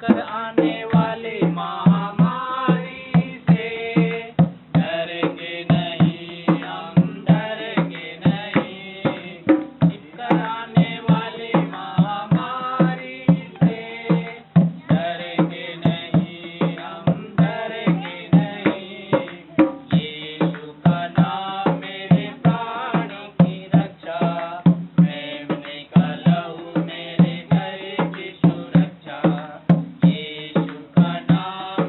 कर आने वाली महामारी से डरेंगे नहीं, हम डरेंगे नहीं। कर आने वाली महामारी से डरेंगे नहीं, हम डरेंगे नहीं। यीशु का नाम मेरे प्राण की रक्षा, मेमने का लहू मेरे घर की सुरक्षा। यीशु का नाम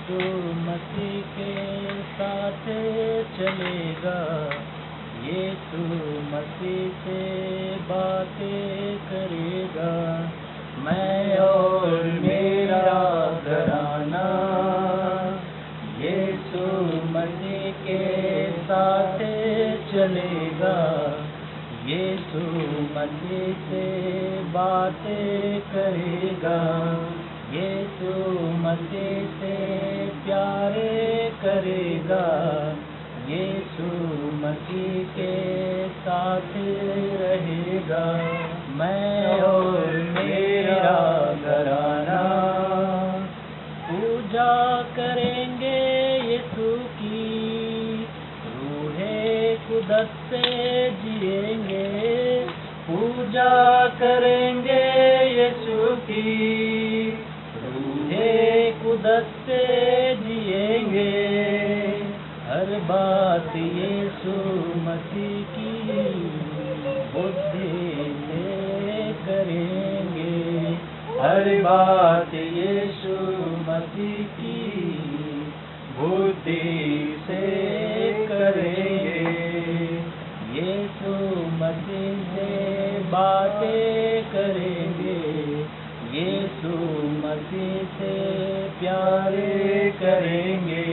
यीशु मसीह के साथ चलेगा, यीशु मसीह से बातें करेगा। मैं और मेरा घराना यीशु मसीह के साथ चलेगा, यीशु मसीह से बातें करेगा, यीशु मसीह से प्यार करेगा, यीशु मसीह के साथ रहेगा। मैं और मेरा घराना पूजा करेंगे यीशु की, रूहे कुदस से जिएंगे, पूजा करेंगे यीशु की, रूहे कुदस से जिएंगे। हर बात यीशु मसीह की बुद्धि से करेंगे, हर बात यीशु मसीह की बुद्धि से करेंगे। यीशु मसीह से बातें करेंगे, यीशु मसीह से प्यार करेंगे,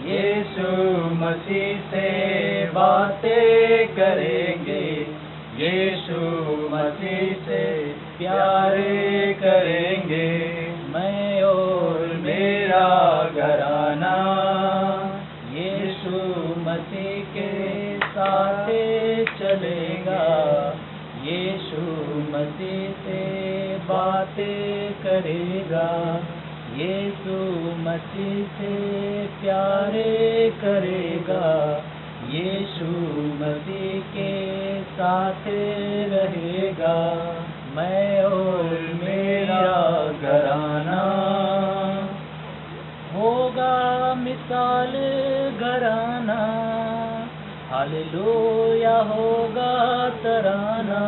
यीशु मसीह से बातें करेंगे, यीशु मसीह से प्यार करेंगे। मैं और मेरा घराना यीशु मसीह के साथ चलेगा, यीशु मसीह से बातें करेगा, यीशु मसीह से प्यार करेगा, यीशु मसीह के साथ रहेगा। मैं और मेरा घराना होगा मिसाल घराना, हालेलुया होगा तराना,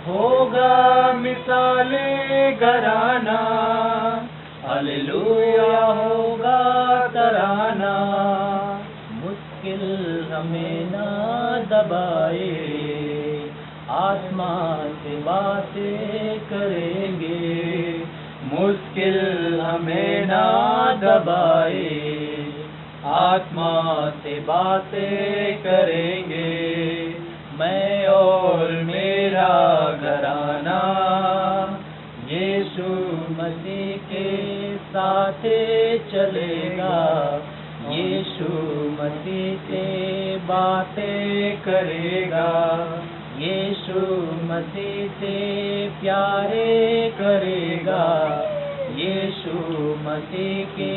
होगा मिसाल घराना, हालेलुया होगा तराना। मुश्किल हमें ना दबाए, आसमान से बातें करेंगे, मुश्किल हमें ना दबाए, आत्मा से बातें करेंगे। मैं और मेरा घराना यीशु मसीह के साथ चलेगा, यीशु मसीह से बातें करेगा, यीशु मसीह से प्यारे करेगा, यीशु मसीह के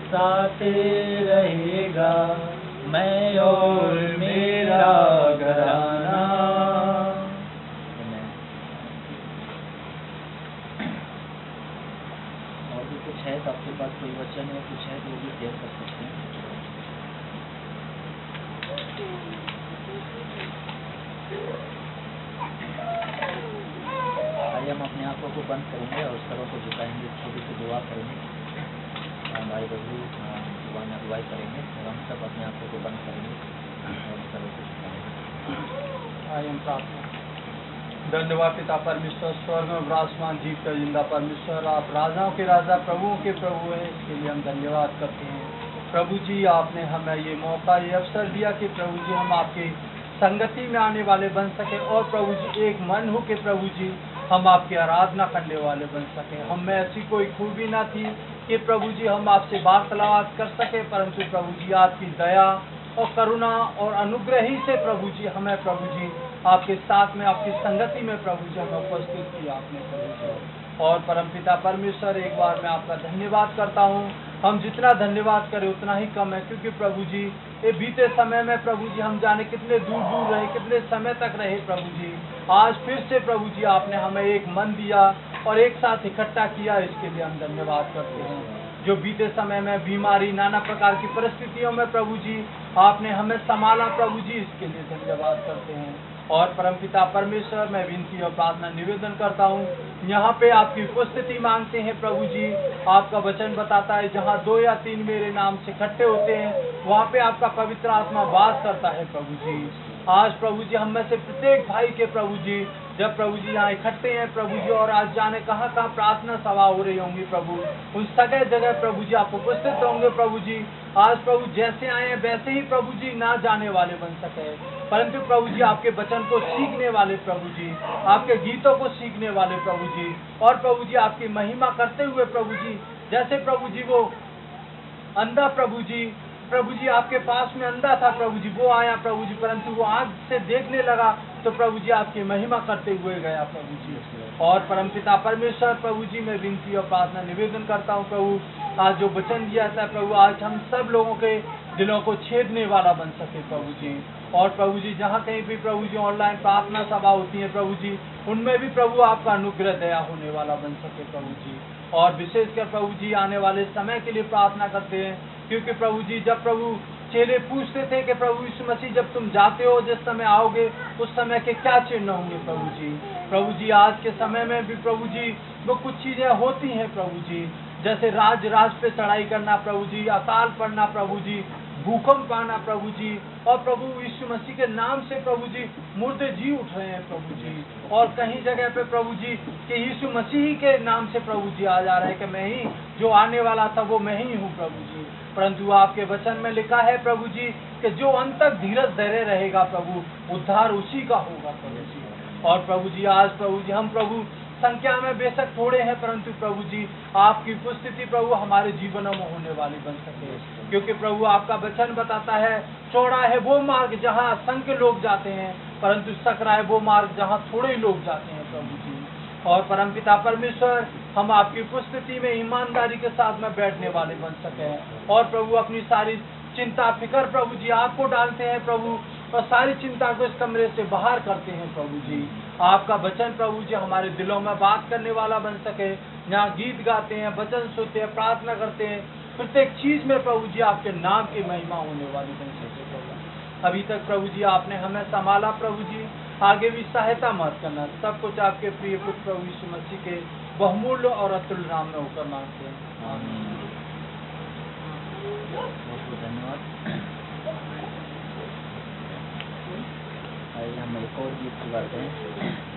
साथ रहेगा। मैं और मेरा घराना। और भी कुछ है तो आपके पास कोई वचन या कुछ है तो भी शेयर कर सकते हैं। आइए हम अपने आंखों को बंद करेंगे और सरों को झुकाएंगे, छोटी सी दुआ करेंगे, भाई बबलू दुआ में अगुवाई करेंगे और हम सब अपने आंखों को बंद करेंगे और सरों को झुकाएंगे। आइए हम प्रार्थना। धन्यवाद पिता परमेश्वर, स्वर्ग में विराजमान जीव का जिंदा परमेश्वर, आप राजाओं के राजा प्रभुओं के प्रभु हैं, इसके लिए हम धन्यवाद करते हैं। प्रभु जी आपने हमें ये मौका ये अवसर दिया कि प्रभु जी हम आपकी संगति में आने वाले बन सके और प्रभु जी एक मन हो के प्रभु जी हम आपकी आराधना करने वाले बन सके। हम में ऐसी कोई खूबी ना थी कि प्रभु जी हम आपसे वार्तालाप कर सके, परंतु प्रभु जी आपकी दया और करुणा और अनुग्रह ही से प्रभु जी हमें प्रभु जी आपके साथ में आपकी संगति में प्रभु जी हमें उपस्थित किया आपने प्रभु जी। और परमपिता परमेश्वर एक बार मैं आपका धन्यवाद करता हूँ। हम जितना धन्यवाद करें उतना ही कम है, क्योंकि प्रभु जी ये बीते समय में प्रभु जी हम जाने कितने दूर दूर रहे, कितने समय तक रहे प्रभु जी। आज फिर से प्रभु जी आपने हमें एक मन दिया और एक साथ इकट्ठा किया, इसके लिए हम धन्यवाद करते हैं। जो बीते समय में बीमारी नाना प्रकार की परिस्थितियों में प्रभु जी आपने हमें संभाला प्रभु जी, इसके लिए धन्यवाद करते हैं। और परमपिता परमेश्वर, मैं विनती और प्रार्थना निवेदन करता हूँ, यहाँ पे आपकी उपस्थिति मांगते हैं प्रभु जी। आपका वचन बताता है जहाँ 2 या 3 मेरे नाम से इकट्ठे होते हैं, वहाँ पे आपका पवित्र आत्मा वास करता है प्रभु जी। आज प्रभु जी हम में से प्रत्येक भाई के प्रभु जी, जब प्रभु जी यहाँ इकट्ठे हैं प्रभु जी, और आज जाने कहाँ प्रार्थना सभा हो रही होंगी प्रभु, उन सगै जगह प्रभु जी आप उपस्थित होंगे प्रभु जी। आज प्रभु जैसे आए हैं वैसे ही प्रभु जी ना जाने वाले बन सके, परंतु प्रभु जी आपके वचन को सीखने वाले प्रभु जी, आपके गीतों को सीखने वाले प्रभु जी, और प्रभु जी आपकी महिमा करते हुए प्रभु जी, जैसे प्रभु जी वो अंधा प्रभु जी आपके पास में अंधा था प्रभु जी, वो आया प्रभु जी, परंतु वो आँख से देखने लगा तो प्रभु जी आपकी महिमा करते हुए गया प्रभु जी। और परमपिता परमेश्वर प्रभु जी, मैं विनती और प्रार्थना निवेदन करता हूँ प्रभु, आज जो वचन दिया था प्रभु, आज हम सब लोगों के दिलों को छेदने वाला बन सके प्रभु जी। और प्रभु जी जहाँ कहीं भी प्रभु जी ऑनलाइन प्रार्थना सभा होती है प्रभु जी, उनमें भी प्रभु आपका अनुग्रह दया होने वाला बन सके प्रभु जी। और विशेषकर प्रभु जी आने वाले समय के लिए प्रार्थना करते हैं, क्योंकि प्रभु जी जब प्रभु चेले पूछते थे कि प्रभु यीशु मसीह जब तुम जाते हो, जिस समय आओगे उस समय के क्या चिन्ह होंगे प्रभु जी। प्रभु जी आज के समय में भी प्रभु जी वो कुछ चीजें होती हैं प्रभु जी, जैसे राज पे चढ़ाई करना प्रभु जी, अकाल पड़ना प्रभु जी, भूकंप आना प्रभु जी, और प्रभु यीशु मसीह के नाम से प्रभु जी मुर्दे जी उठ रहे हैं प्रभु जी। और कहीं जगह पे प्रभु जी कि यीशु मसीह के नाम से प्रभु जी आ जा रहे हैं कि मैं ही जो आने वाला था वो मैं ही हूँ प्रभु जी। परंतु आपके वचन में लिखा है प्रभु जी कि जो अंत तक धीरज धरे रहेगा प्रभु, उद्धार उसी का होगा प्रभु जी। और प्रभु जी आज प्रभु जी हम प्रभु संख्या में बेशक थोड़े हैं, परंतु प्रभु जी आपकी उपस्थिति प्रभु हमारे जीवनों में होने वाली बन सके, क्योंकि प्रभु आपका वचन बताता है चौड़ा है वो मार्ग जहाँ असंख्य लोग जाते हैं, परंतु सकरा है वो मार्ग जहाँ थोड़े लोग जाते हैं प्रभु जी। और परमपिता परमेश्वर, हम आपकी उपस्थिति में ईमानदारी के साथ में बैठने वाले बन सके, और प्रभु अपनी सारी चिंता फिकर प्रभु जी आपको डालते हैं प्रभु, और सारी चिंता को इस कमरे से बाहर करते हैं प्रभु जी। आपका वचन प्रभु जी हमारे दिलों में बात करने वाला बन सके, यहाँ गीत गाते हैं, वचन सुनते हैं, प्रार्थना करते हैं, प्रत्येक चीज में प्रभु जी आपके नाम की महिमा होने वाली बन सके प्रभु। अभी तक प्रभु जी आपने हमें संभाला प्रभु जी, आगे भी सहायता मत करना। सब कुछ आपके प्रिय पुत्र प्रभु यीशु मसीह के बहुमूल्य और अतुल्य नाम में होकर मांगते हैं, आमीन। बहुत धन्यवाद। आइए हम एक और गीत गाते हैं।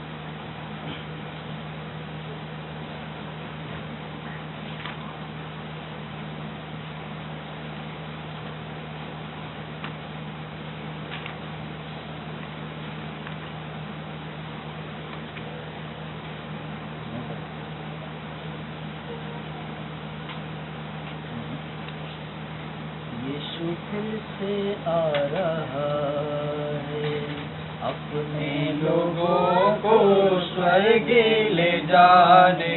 यीशु फिर से आ रहा है, अपने लोगों को स्वर्ग ले जाने,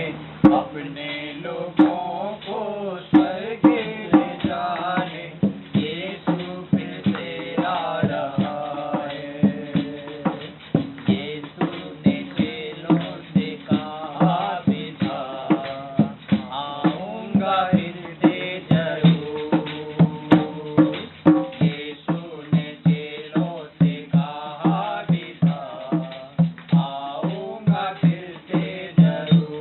अपने लोगों को स्वर्ग ले जाने, यीशु फिर से आ रहा है। यीशु ने चेलों से कहा भी था, आऊंगा फिर से जरूर। यीशु ने चेलों से कहा भी था, आऊंगा फिर से जरूर।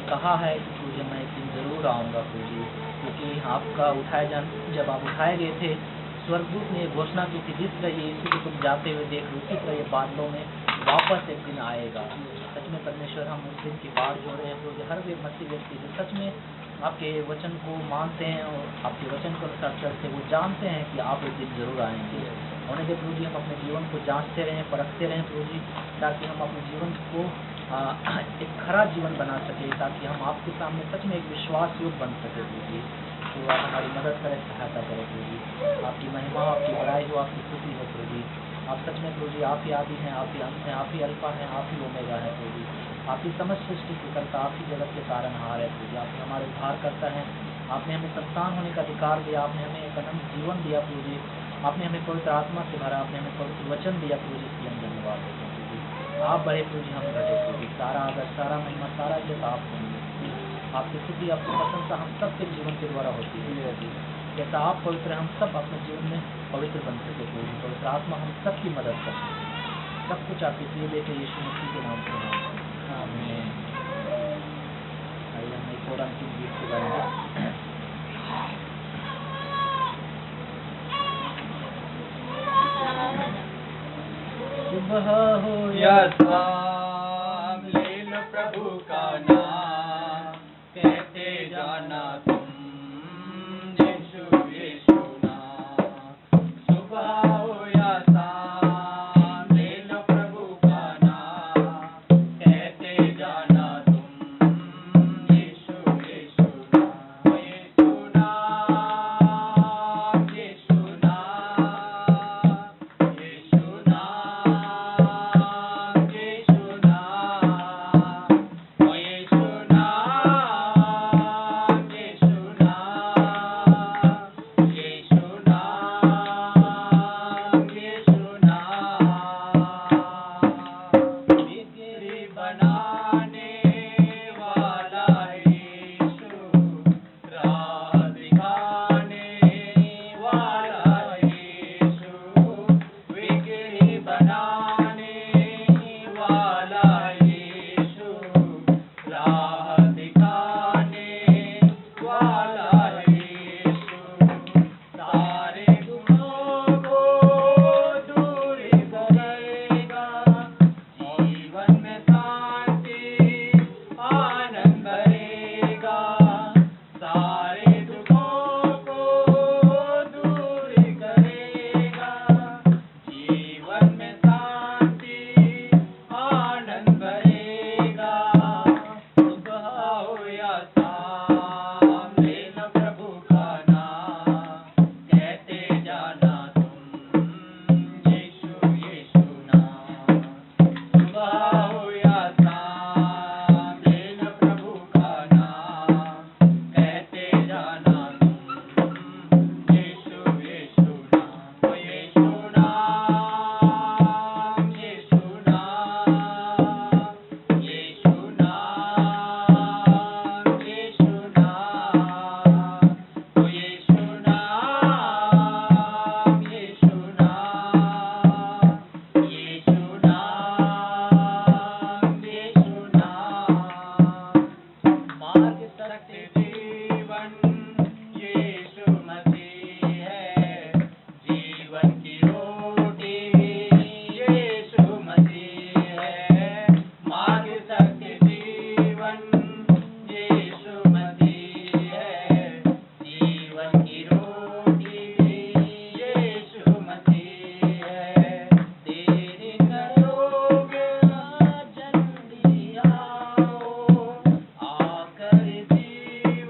कहा है कि प्रभु जी मैं एक दिन जरूर आऊँगा प्रभु जी, क्योंकि आपका जब आप उठाए गए थे, स्वर्गदूत ने घोषणा की थी, जिस तरह ये यीशु को तुम जाते हुए देख रहे हो, उसी तरह ये बादलों में वापस एक दिन आएगा। सच में परमेश्वर, हम उस दिन की बाट जोड़ रहे हैं प्रभु जी। हर वे मसीह व्यक्ति जो सच में आपके वचन को मानते हैं और आपके वचन के अनुसार चलते, वो जानते हैं कि आप एक दिन जरूर आएंगे। होने दे प्रभु जी, हम अपने जीवन को जांचते रहें, परखते रहें प्रभु जी, ताकि हम अपने जीवन को एक खरा जीवन बना सके, ताकि हम आपके सामने सच में एक विश्वास योग्य बन सके प्रभु जी। तो आप हमारी मदद करें, सहायता करें प्रभु जी। आपकी महिमा, आपकी बड़ाई हो, आपकी स्तुति हो प्रभु जी। आप सच में प्रभु जी आप ही आदि हैं, आप ही अंत हैं, आप ही अल्फा हैं, आप ही ओमेगा है प्रभु जी। आप ही समस्त सृष्टि के करता, आप ही जगत के तारनहार है प्रभु जी। आपने हमारे उद्धार करता है, आपने हमें संतान होने का अधिकार दिया, आपने हमें एक अनंत जीवन दिया प्रभु जी। आपने हमें पवित्र आत्मा से भरा, आपने हमें पवित्र वचन दिया प्रभु जी, इसलिए हम धन्यवाद देते हैं प्रभु जी। आप बड़े प्रभु जी, हम घटे प्रभु जी। सारा आदर, सारा महिमा, सारा इज्जत आप होंगे। आपकी स्तुति, आपकी प्रशंसा हम सबके जीवन के द्वारा होती है। जैसा आप पवित्र हैं, हम सब अपने जीवन में पवित्र बन सके प्रभु जी। पवित्र आत्मा हम सबकी मदद कर सके। सब कुछ आपके प्रिय बेटे यीशु मसीह के नाम से आमीन। आइए हम एक और अंतिम गीत को गाएंगे। सुबह हो या शाम ले लो प्रभु का नाम, कहते जाना तुम यीशु यीशु नाम। सुबह हो या शाम ले लो प्रभु का नाम, कहते जाना तुम यीशु यीशु नाम। यीशु नाम, यीशु नाम, यीशु नाम, यीशु नाम, ओ यीशु नाम, यीशु नाम, यीशु नाम, यीशु नाम। बिगड़ी बनाने वाला यीशु, राह दिखाने वाला यीशु, बिगड़ी बनाने वाला यीशु, राह दिखाने वाला यीशु, सारे गुनाहों को दूर करेगा, जीवन में शांति आनंद भरेगा, सारे दुखों को दूर करेगा, जीवन में शांति आनंद भरेगा। सुबह हो या शाम ले लो प्रभु का नाम, कहते जाना तुम यीशु यीशु नाम। सुबह हो या शाम ले लो प्रभु का नाम, कहते जाना तुम यीशु यीशु नाम। ओ यीशु नाम, यीशु नाम, यीशु नाम, यीशु नाम, ओ यीशु नाम, यीशु नाम, यीशु नाम, यीशु नाम। मार्ग सत्य जीवन यीशु मसीह है, जीवन की रोटी यीशु मसीह है। मार्ग सत्य जीवन यीशु मसीह है, जीवन की रोटी यीशु मसीह है। देरी करोगे जल्दी आओ, आकर जीवन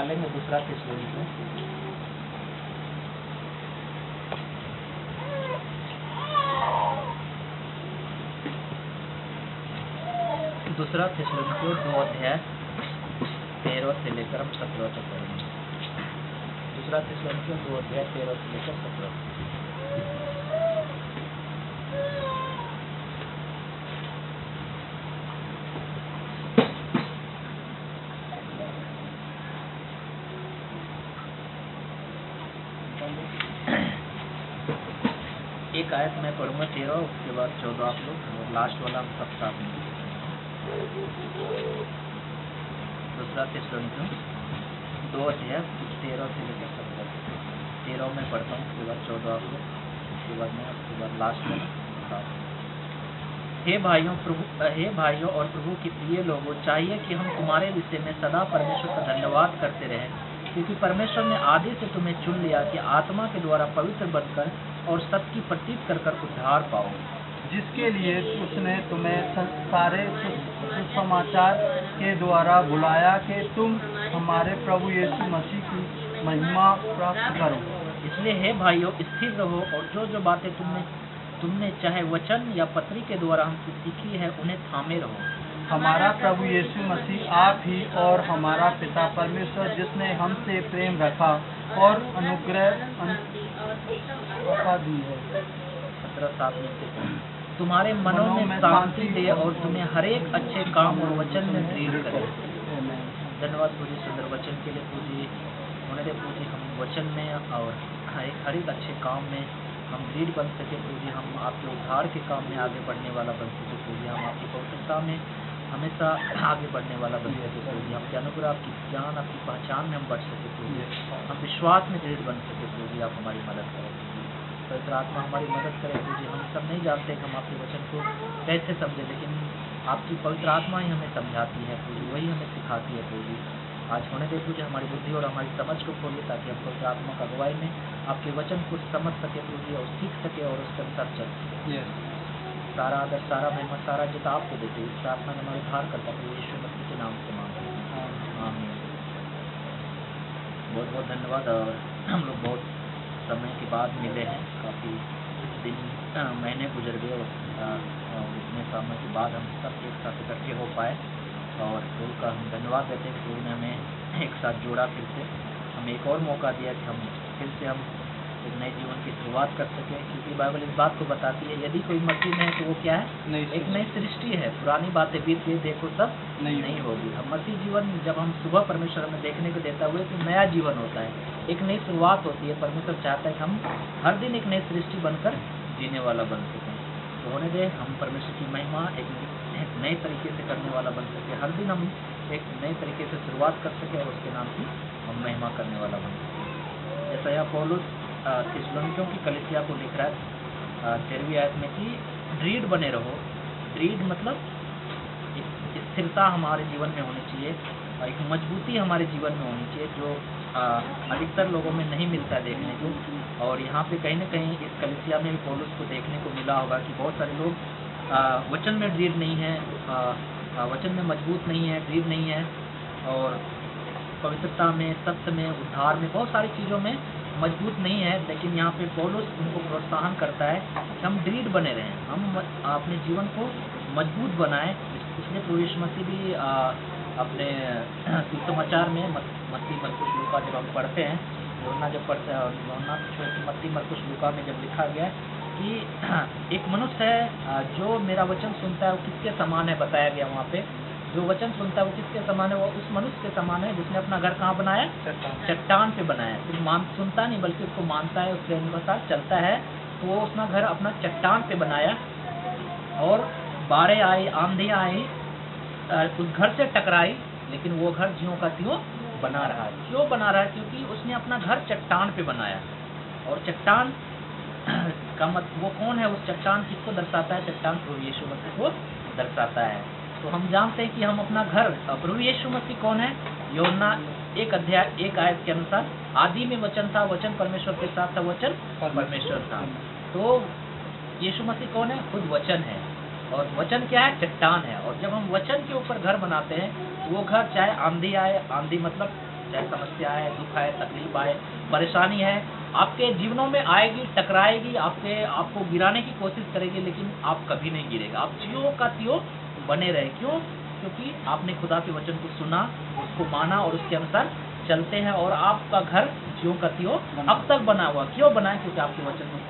निकालेंगे दूसरा थिस्सलुनीकियों दूसरा थिस्सलुनीकियों 2 अध्याय 13 से लेकर हम 17 तक पढ़ेंगे। दूसरा थिस्सलुनीकियों 2 अध्याय 13 से लेकर 17। एक आयत मैं पढ़ूंगा 13, उसके बाद 14 आप लोग, और लास्ट वाला हम सब साथ में। दूसरा थिस्सलुनीकियों 2 अध्याय 13 से लेकर 17। 13 में पढ़ता हूँ, उसके बाद 14 आप लोग, उसके बाद मैं, उसके बाद लास्ट वाला साथ में। हे भाइयों और प्रभु के प्रिय लोगों, चाहिए कि हम तुम्हारे विषय में सदा परमेश्वर का धन्यवाद करते रहें, क्योंकि परमेश्वर ने आदि से तुम्हें चुन लिया कि आत्मा के द्वारा पवित्र बनकर और सत्य की प्रतीत कर कर उद्धार पाओ, जिसके लिए उसने तुम्हें सारे सुसमाचार के द्वारा बुलाया कि तुम हमारे प्रभु यीशु मसीह की महिमा प्राप्त करो। इसलिए हे भाइयों, स्थिर रहो और जो बातें तुमने चाहे वचन या पत्री के द्वारा हमसे सीखी है उन्हें थामे रहो। हमारा प्रभु यीशु मसीह आप ही और हमारा पिता परमेश्वर, जिसने हमसे प्रेम रखा और अनुग्रह दी है, 17 में से तुम्हारे मनों में शांति दे और तुम्हें हर एक अच्छे काम और वचन में दृढ़ करे। धन्यवाद पूजी सुंदर वचन के लिए पूजी, होने दे पूजी हम वचन में और हर एक अच्छे काम में हम दृढ़ बन सके पूजी, हम आपके उद्धार के काम में आगे बढ़ने वाला बन सके पूजी, हम आपकी पवित्रता में हमेशा आगे बढ़ने वाला बन सके पूजी, आपके अनुग्रह, आपकी ज्ञान, आपकी पहचान में हम बढ़ सके पूजी, हम विश्वास में दृढ़ बन सके पूजी, आप हमारी मदद करें। पवित्र आत्मा हमारी मदद करे पूजी। हम सब नहीं जानते कि हम आपके वचन को कैसे समझे, लेकिन आपकी पवित्र आत्मा ही हमें समझाती है पूजी, वही हमें सिखाती है पूजी। आज होने दे पूजी हमारी बुद्धि और हमारी समझ को खोलिए, ताकि हम पवित्र आत्मा का अगुवाई में आपके वचन को समझ सके पूजी और सीख सके और उसके अनुसार चल सके। सारा आदर, सारा महिमा, सारा जिता आपको देते इस प्रार्थना में हमारे उद्धार करता है यीशु मसीह के नाम से मांगते हैं, आमीन। बहुत बहुत धन्यवाद। और हम लोग बहुत समय के बाद मिले हैं, काफ़ी दिन महीने गुजर गए और इतने समय के बाद हम सब एक साथ इकट्ठे हो पाए, और प्रभु का हम धन्यवाद देते हैं कि प्रभु ने हमें एक साथ जोड़ा, फिर से हमें एक और मौका दिया कि हम फिर से हम एक नए जीवन की शुरुआत कर सकें, क्योंकि बाइबल इस बात को बताती है यदि कोई मसीह में है तो वो क्या है, एक नई सृष्टि है, पुरानी बातें बीत गई, देखो सब नहीं होगी। हम मसीह जीवन जब हम सुबह परमेश्वर हमें देखने को देता हुए तो नया जीवन होता है, एक नई शुरुआत होती है। परमेश्वर चाहता है कि हम हर दिन एक नई सृष्टि बनकर जीने वाला बन सकें। तो होने दे हम परमेश्वर की महिमा एक नए तरीके से करने वाला बन सके, हर दिन हम एक नए तरीके से शुरुआत कर सके और उसके नाम की हम महिमा करने वाला बन सके। जैसा यहाँ पौलुस थिस्सलुनीकियों की कलीसिया को लिख रहा है 13वीं आयत में कि दृढ़ बने रहो। दृढ़ मतलब स्थिरता हमारे जीवन में होनी चाहिए, एक मजबूती हमारे जीवन में होनी चाहिए, जो अधिकतर लोगों में नहीं मिलता देखने को। और यहाँ पे कहीं ना कहीं इस कलीसिया में भी पौलुस को देखने को मिला होगा कि बहुत सारे लोग वचन में दृढ़ नहीं है, वचन में मजबूत नहीं है, दृढ़ नहीं है, और पवित्रता में, सत्य में, उद्धार में, बहुत सारी चीज़ों में मजबूत नहीं है। लेकिन यहाँ पे पौलुस उनको प्रोत्साहन करता है कि हम दृढ़ बने रहें, हम अपने जीवन को मजबूत बनाएं। इसलिए प्रभु यीशु मसीह भी अपने सुसमाचार में मत्ती, मरकुस, लूका जब हम पढ़ते हैं, यूहन्ना जब पढ़ते हैं, यूहन्ना मत्ती, मरकुस, लूका में जब लिखा गया कि एक मनुष्य है जो मेरा वचन सुनता है वो किसके समान है, बताया गया वहाँ पे जो वचन सुनता है वो किसके समान है, वो उस मनुष्य के समान है जिसने अपना घर कहाँ बनाया, चट्टान पे बनाया। सिर्फ सुनता नहीं बल्कि उसको मानता है, उसके अनुसार चलता है। तो वो अपना घर अपना चट्टान पे बनाया, और बाढ़ें आई, आंधी आई, उस घर से टकराई, लेकिन वो घर ज्यों का त्यों बना रहा है। क्यों बना रहा है? क्योंकि उसने अपना घर चट्टान पे बनाया। और चट्टान का वो कौन है? उस चट्टान किसको दर्शाता है? चट्टान प्रभु यीशु मसीह को दर्शाता है। तो हम जानते हैं कि हम अपना घर, प्रभु यीशु मसीह कौन है? यूहन्ना 1 अध्याय 1 आयत के अनुसार, आदि में वचन था, वचन परमेश्वर के साथ था, वचन परमेश्वर था। तो यीशु मसीह कौन है? खुद वचन है। और वचन क्या है? चट्टान है। और जब हम वचन के ऊपर घर बनाते हैं, वो घर चाहे आंधी आए, आंधी मतलब चाहे समस्या है, दुख है, तकलीफ आए, परेशानी है, आपके जीवनों में आएगी, टकराएगी, आपको गिराने की कोशिश करेगी, लेकिन आप कभी नहीं गिरेगा। आप ज्यों का त्यों बने रहे। क्यों? क्योंकि आपने खुदा के वचन को सुना, उसको माना और उसके अनुसार चलते हैं, और आपका घर ज्यों का त्यों अब तक बना हुआ। क्यों बना है? क्योंकि आपके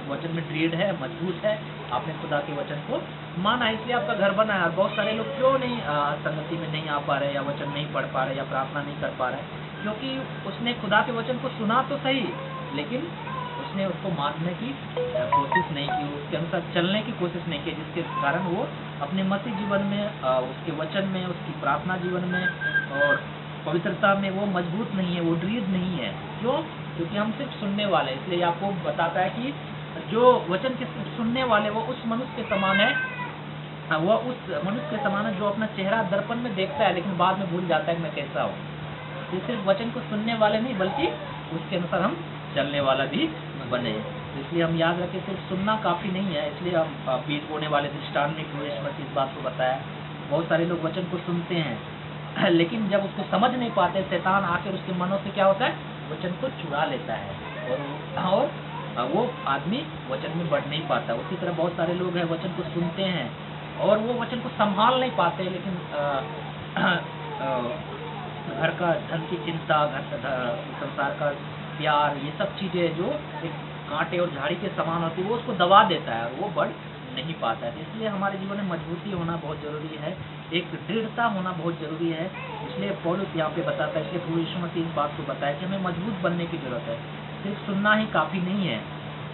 वचन में दृढ़ है, मजबूत है, आपने खुदा के वचन को माना, इसलिए आपका घर बना है। और बहुत सारे लोग क्यों नहीं संगति में नहीं आ पा रहे, या वचन नहीं पढ़ पा रहे, या प्रार्थना नहीं कर पा रहे? क्योंकि उसने खुदा के वचन को सुना तो सही, लेकिन उसने उसको मानने की कोशिश नहीं की, उसके अनुसार चलने की कोशिश नहीं की, जिसके कारण वो अपने मसीह जीवन में, उसके वचन में, उसकी प्रार्थना जीवन में और पवित्रता में वो मजबूत नहीं है, वो दृढ़ नहीं है। क्यों? क्योंकि हम सिर्फ सुनने वाले। इसलिए आपको बताता है कि जो वचन के सुनने वाले, वो उस मनुष्य के समान है, वो उस मनुष्य के समान है जो अपना चेहरा दर्पण में देखता है, लेकिन बाद में भूल जाता है कि मैं कैसा हूँ। ये सिर्फ वचन को सुनने वाले नहीं, बल्कि उसके अनुसार हम चलने वाला भी बने। इसलिए हम याद रखें, सिर्फ सुनना काफ़ी नहीं है। इसलिए हम बीज बोने वाले दृष्टांत में प्रभु मसीह इस बात को बताया। बहुत सारे लोग वचन को सुनते हैं, लेकिन जब उसको समझ नहीं पाते, शैतान आकर उसके मनों से क्या होता है, वचन को चुरा लेता है, और वो आदमी वचन में बढ़ नहीं पाता। उसी तरह बहुत सारे लोग हैं, वचन को सुनते हैं और वो वचन को संभाल नहीं पाते, लेकिन घर का धन की चिंता, संसार का प्यार, ये सब चीज़ें जो एक कांटे और झाड़ी के समान होती है, वो उसको दबा देता है और वो बढ़ नहीं पाता है। इसलिए हमारे जीवन में मजबूती होना बहुत ज़रूरी है, एक दृढ़ता होना बहुत ज़रूरी है। इसलिए पौलुस यहाँ पे बताता है, इसलिए प्रभु यीशु मसीह इस बात को बताया कि हमें मजबूत बनने की ज़रूरत है। सिर्फ सुनना ही काफ़ी नहीं है,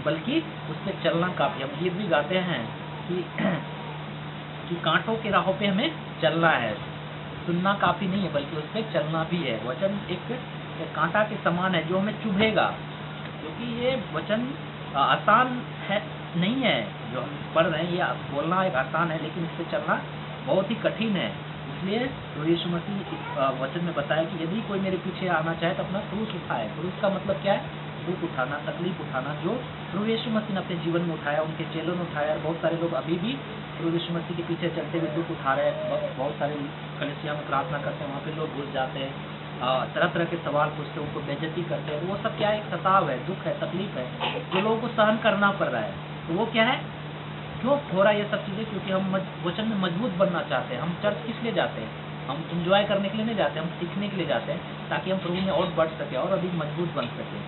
बल्कि उस पर चलना काफ़ी। हम गीत भी गाते हैं कि कांटों के राहों पे हमें चलना है। सुनना काफ़ी नहीं है, बल्कि उस पर चलना भी है। वचन एक कांटा के समान है जो हमें चुभेगा, क्योंकि ये वचन आसान है नहीं है। जो हम पढ़ रहे हैं, ये बोलना एक आसान है, लेकिन इस पर चलना बहुत ही कठिन है। इसलिए प्रभु यीशु मसीह इस वचन में बताया कि यदि कोई मेरे पीछे आना चाहे तो अपना क्रूस उठाए। क्रूस का मतलब क्या है? दुख उठाना, तकलीफ उठाना, जो प्रभु यीशु मसीह ने अपने जीवन में उठाया, उनके चेलों ने उठाया। बहुत सारे लोग अभी भी प्रभु यीशु मसीह के पीछे चलते हुए दुख उठा रहे हैं। बहुत सारे कलीसिया में प्रार्थना करते हैं, वहाँ पे लोग घुस जाते हैं, तरह तरह के सवाल पूछते हैं, उनको बेइज्जती करते हैं। वो सब क्या है? एक सताव है, दुख है, तकलीफ है, जो लोगों को सहन करना पड़ रहा है। तो वो क्या है? क्यों हो रहा है ये सब चीज़ें? क्योंकि हम वचन में मजबूत बनना चाहते हैं। हम चर्च किस लिए जाते हैं? हम इंजॉय करने के लिए नहीं जाते, हम सीखने के लिए जाते हैं, ताकि हम प्रभु में और बढ़ सके और अधिक मजबूत बन सके।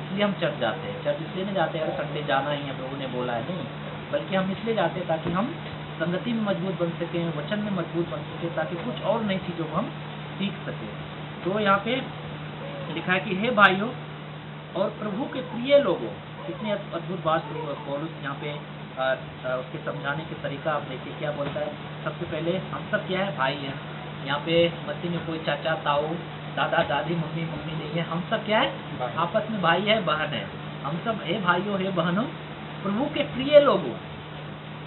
इसलिए हम चर्च जाते हैं। चर्च इसलिए नहीं जाते अगर संडे जाना ही है, प्रभु ने बोला है, नहीं, बल्कि हम इसलिए जाते हैं ताकि हम संगति में मजबूत बन सकें, वचन में मजबूत बन सके, ताकि कुछ और नई चीज़ों को हम सीख सकें। तो यहाँ पे लिखा है कि हे भाइयों और प्रभु के प्रिय लोगों, कितनी अद्भुत बात पौलुस यहाँ पे उसके समझाने के तरीका आप देखिए क्या बोलता है। सबसे पहले हम सब क्या है? भाई हैं। यहाँ पे मसीह में कोई चाचा, ताऊ, दादा, दादी, मम्मी नहीं है। हम सब क्या है? आपस में भाई है, बहन है। हम सब हे भाइयों, हे बहनों, प्रभु के प्रिय लोगों।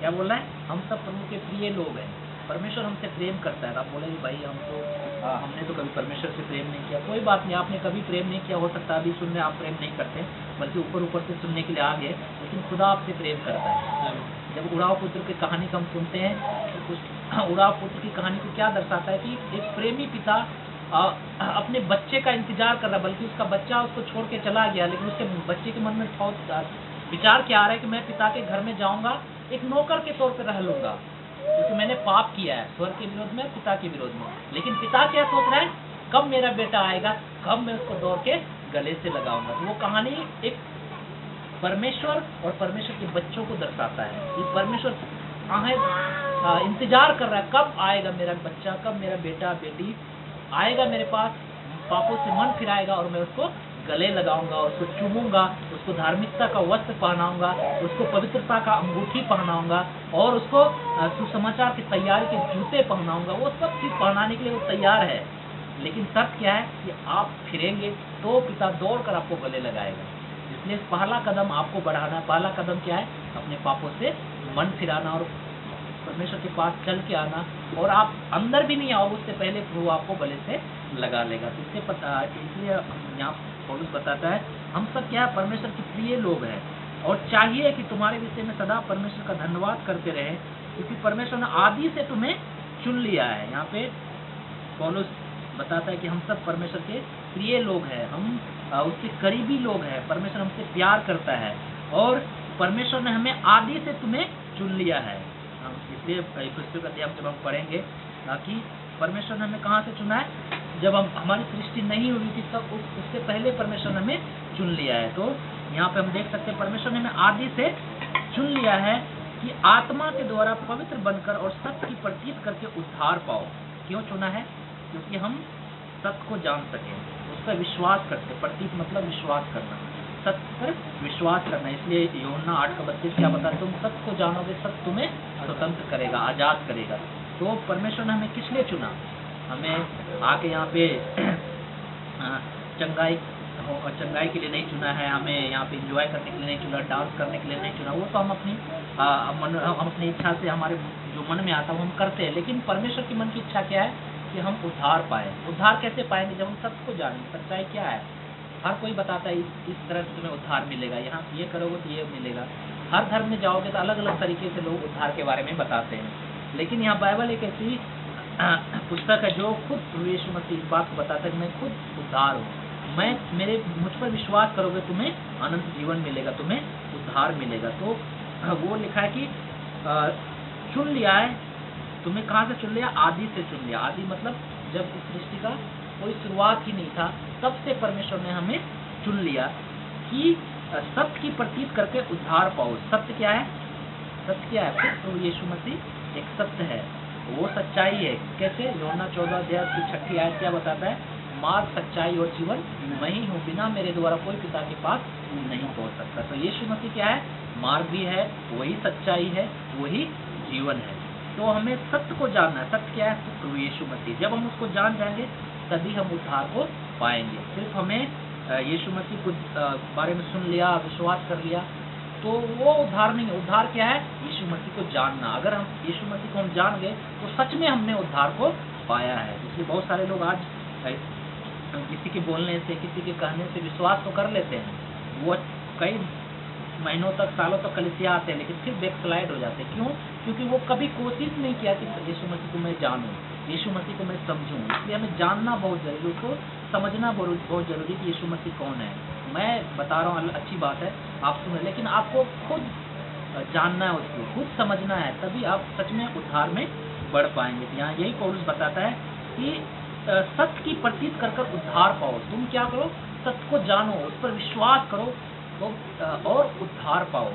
क्या बोल रहा है? हम सब प्रभु के प्रिय लोग हैं। परमेश्वर हमसे प्रेम करता है। आप बोलेंगे भाई हमने तो कभी परमेश्वर से प्रेम नहीं किया। कोई बात नहीं, आपने कभी प्रेम नहीं किया, हो सकता है अभी सुनने आप प्रेम नहीं करते, बल्कि ऊपर से सुनने के लिए आ गए, लेकिन खुदा आपसे प्रेम करता है। जब उड़ाव पुत्र की कहानी को हम सुनते हैं, तो उस उड़ाव पुत्र की कहानी को क्या दर्शाता है कि एक प्रेमी पिता अपने बच्चे का इंतजार कर रहा है, बल्कि उसका बच्चा उसको छोड़ के चला गया, लेकिन उसके बच्चे के मन में विचार क्या आ रहा है कि मैं पिता के घर में जाऊंगा, एक नौकर के तौर पर रह लूंगा, क्योंकि मैंने पाप किया है स्वर्ग के विरोध में, पिता के विरोध में। लेकिन पिता क्या सोच रहा है? कब मेरा बेटा आएगा, कब मैं उसको दौड़ के गले से लगाऊंगा। तो वो कहानी एक परमेश्वर और परमेश्वर के बच्चों को दर्शाता है कि परमेश्वर इंतजार कर रहा है, कब आएगा मेरा बच्चा, कब मेरा बेटा बेटी आएगा मेरे पास, पापों से मन फिराएगा और मैं उसको गले लगाऊंगा, उसको चूमूंगा, उसको धार्मिकता का वस्त्र पहनाऊंगा, उसको पवित्रता का अंगूठी पहनाऊंगा और उसको सुसमाचार की तैयारी के जूते पहनाऊंगा। वो सब चीज़ पहनाने के लिए वो तैयार है, लेकिन शर्त क्या है कि आप फिरेंगे तो पिता दौड़कर आपको गले लगाएगा। इसलिए पहला कदम आपको बढ़ाना, पहला कदम क्या है? अपने पापों से मन फिराना और परमेश्वर के पास चल के आना। और आप अंदर भी नहीं आओगे, उससे पहले वो आपको गले से लगा लेगा। तो इससे पता, इसलिए यहाँ पौलुस बताता है हम सब क्या है? परमेश्वर के प्रिय लोग हैं, और चाहिए कि तुम्हारे विषय में सदा परमेश्वर का धन्यवाद करते रहे, क्योंकि परमेश्वर ने आदि से तुम्हें चुन लिया है। यहाँ पे पौलुस बताता है कि हम सब परमेश्वर के प्रिय लोग हैं, हम उसके करीबी लोग हैं, परमेश्वर हमसे प्यार करता है और परमेश्वर ने हमें आदि से तुम्हें चुन लिया है। हम इसलिए पुस्तक का अध्याय जब हम पढ़ेंगे कि परमेश्वर ने हमें कहाँ से चुना है, जब हम हमारी सृष्टि नहीं हुई थी तब उससे पहले परमेश्वर ने हमें चुन लिया है। तो यहाँ पे हम देख सकते हैं परमेश्वर ने हमें आदि से चुन लिया है कि आत्मा के द्वारा पवित्र बनकर और सत्य की प्रतीत करके उद्धार पाओ। क्यों चुना है? क्योंकि हम सत्य को जान सकें, उस पर विश्वास करते। प्रतीत मतलब विश्वास करना, सत्य पर विश्वास करना। इसलिए यूहन्ना 8:32 क्या बताता है, तुम सत्य को जानोगे, सत्य तुम्हें स्वतंत्र करेगा, आजाद करेगा। तो परमेश्वर ने हमें किस लिए चुना? हमें आके यहाँ पे चंगाई के लिए नहीं चुना है, हमें यहाँ पे एंजॉय करने के लिए नहीं चुना, डांस करने के लिए नहीं चुना। वो तो हम अपनी इच्छा से, हमारे जो मन में आता है वो हम करते हैं। लेकिन परमेश्वर की मन की इच्छा क्या है कि हम उद्धार पाए। उद्धार कैसे पाएंगे? जब हम सत्य को जानें। सच्चाई क्या है? हर कोई बताता है इस तरह से तुम्हें उद्धार मिलेगा, यहाँ ये करोगे तो ये मिलेगा। हर धर्म में जाओगे तो अलग अलग तरीके से लोग उद्धार के बारे में बताते हैं। लेकिन यहाँ बाइबल एक ऐसी पुस्तक है जो खुद प्रभु यीशु मसीह इस बात को बताता है कि मैं खुद उद्धार हूँ। मुझ पर विश्वास करोगे तुम्हें अनंत जीवन मिलेगा, तुम्हें उद्धार मिलेगा। तो वो लिखा है कि चुन लिया है। तुम्हें कहाँ से चुन लिया? आदि से चुन लिया। आदि मतलब जब इस सृष्टि का कोई शुरुआत ही नहीं था, तब से परमेश्वर ने हमें चुन लिया कि सत्य की प्रतीत करके उद्धार पाओ। सत्य क्या है? सत्य क्या है? प्रभु यीशु मसीह एक सत्य है, वो सच्चाई है। कैसे? यूहन्ना 14:6 आयत क्या बताता है? मार्ग, सच्चाई और जीवन मैं ही हूँ, बिना मेरे द्वारा कोई पिता के पास नहीं पहुँच सकता। तो यीशु मसीह क्या है? मार्ग भी है, वही सच्चाई है, वही जीवन है। तो हमें सत्य को जानना है। सत्य क्या है? प्रभु यीशु मसीह। जब हम उसको जान जाएंगे तभी हम उद्धार को पाएंगे। सिर्फ हमें यीशु मसीह को बारे में सुन लिया, विश्वास कर लिया तो वो उद्धार नहीं है। उद्धार क्या है? यीशु मसीह को जानना। अगर हम यीशु मसीह को हम जान गए तो सच में हमने उद्धार को पाया है। इसलिए बहुत सारे लोग आज किसी के बोलने से, किसी के कहने से विश्वास तो कर लेते हैं, वो कई महीनों तक, सालों तक कलीसिया आते हैं, लेकिन फिर बैकस्लाइड हो जाते हैं। क्यों? क्योंकि वो कभी कोशिश नहीं किया कि यीशु मसीह को मैं जानूं, यीशु मसीह को मैं समझूं। इसलिए हमें जानना बहुत जरूरी, उसको समझना बहुत जरूरी कि यीशु मसीह कौन है। मैं बता रहा हूँ, अच्छी बात है, आप सुने, लेकिन आपको खुद जानना है, उसको खुद समझना है, तभी आप सच में उद्धार में बढ़ पाएंगे। तो यहाँ यही पौलुस बताता है कि सत्य की प्रतीत कर कर उद्धार पाओ। तुम क्या करो? सत्य को जानो, उस पर विश्वास करो तो और उद्धार पाओ।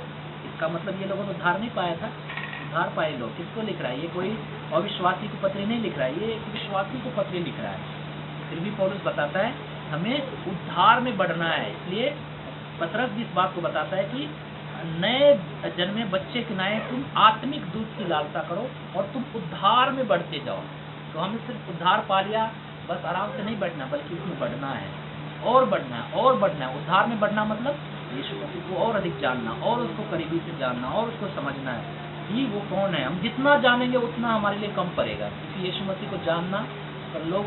इसका मतलब ये लोगों ने उद्धार नहीं पाया था, उद्धार पाए लोग। किसको लिख रहा है? ये कोई अविश्वासी को पत्र नहीं लिख रहा है, ये एक विश्वासी को पत्र लिख रहा है। फिर भी पौलुस बताता है हमें उद्धार में बढ़ना है। इसलिए पतरस इस बात को बताता है कि नए जन्मे बच्चे के नए तुम आत्मिक दूध की लालसा करो और तुम उद्धार में बढ़ते जाओ। तो हमें सिर्फ उद्धार पा लिया बस आराम से नहीं बढ़ना, बल्कि उसमें बढ़ना है और बढ़ना है और बढ़ना है। उद्धार में बढ़ना मतलब यीशु मसीह को और अधिक जानना और उसको करीबी से जानना और उसको समझना है कि वो कौन है। हम जितना जानेंगे उतना हमारे लिए कम पड़ेगा, क्योंकि यीशु मसीह को जानना पर लोग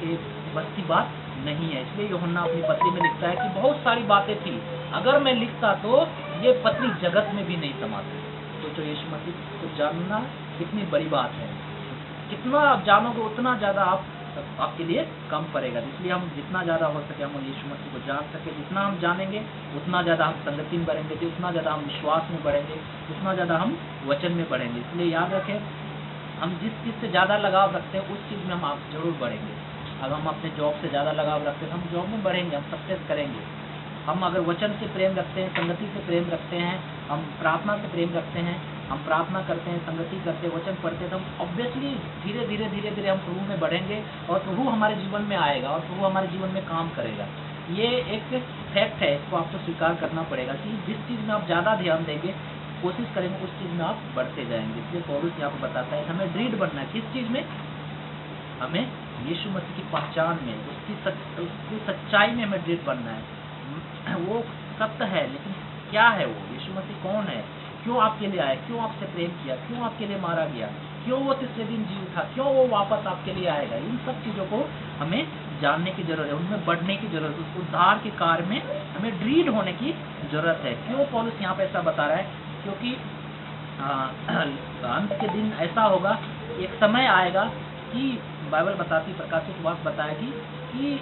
एक बस की बात नहीं है। इसलिए यूहन्ना अपनी पत्री में लिखता है कि बहुत सारी बातें थी, अगर मैं लिखता तो ये पत्री जगत में भी नहीं समाती। तो यीशु मसीह को जानना कितनी बड़ी बात है। कितना आप जानोगे उतना ज़्यादा आपके लिए कम पड़ेगा। इसलिए हम जितना ज़्यादा हो सके हम यीशु मसीह को जान सके। जितना हम जानेंगे उतना ज़्यादा हम संगति में बढ़ेंगे, उतना ज़्यादा हम विश्वास में बढ़ेंगे, उतना ज़्यादा हम वचन में बढ़ेंगे। इसलिए याद रखें, हम जिस चीज़ से ज़्यादा लगाव रखते हैं उस चीज़ में हम आप जरूर बढ़ेंगे। अगर हम अपने जॉब से ज़्यादा लगाव रखते हैं तो हम जॉब में बढ़ेंगे, हम सक्सेस करेंगे। हम अगर वचन से प्रेम रखते हैं, संगति से प्रेम रखते हैं, हम प्रार्थना से प्रेम रखते हैं, हम प्रार्थना करते हैं, संगति करते हैं, वचन पढ़ते हैं, तो हम ऑब्वियसली धीरे धीरे हम प्रभु में बढ़ेंगे और प्रभु हमारे जीवन में आएगा और प्रभु हमारे जीवन में काम करेगा। ये एक फैक्ट है, इसको आपको स्वीकार करना पड़ेगा कि जिस चीज़ में आप ज़्यादा ध्यान देंगे, कोशिश करेंगे, उस चीज़ में आप बढ़ते जाएंगे। इसलिए पौलुस यहाँ पर बताता है हमें दृढ़ बनना है। किस चीज़ में? हमें यीशु मसीह की पहचान में, उसकी सच्चाई में हमें दृढ़ बनना है। वो सत्य है, लेकिन क्या है वो? यीशु मसीह कौन है? क्यों आपके लिए आया? क्यों आपसे प्रेम किया? क्यों आपके लिए मारा गया? क्यों वो तीसरे दिन जी उठा? क्यों वो वापस आपके लिए आएगा? इन सब चीज़ों को हमें जानने की जरूरत है, उनमें बढ़ने की जरूरत है। उस उद्धार के कार्य में हमें दृढ़ होने की जरूरत है। क्यों पौलुस यहाँ पे ऐसा बता रहा है? क्योंकि अंत के दिन ऐसा होगा, एक समय आएगा कि बाइबल बताती, प्रकाशित वाक्य बताएगी कि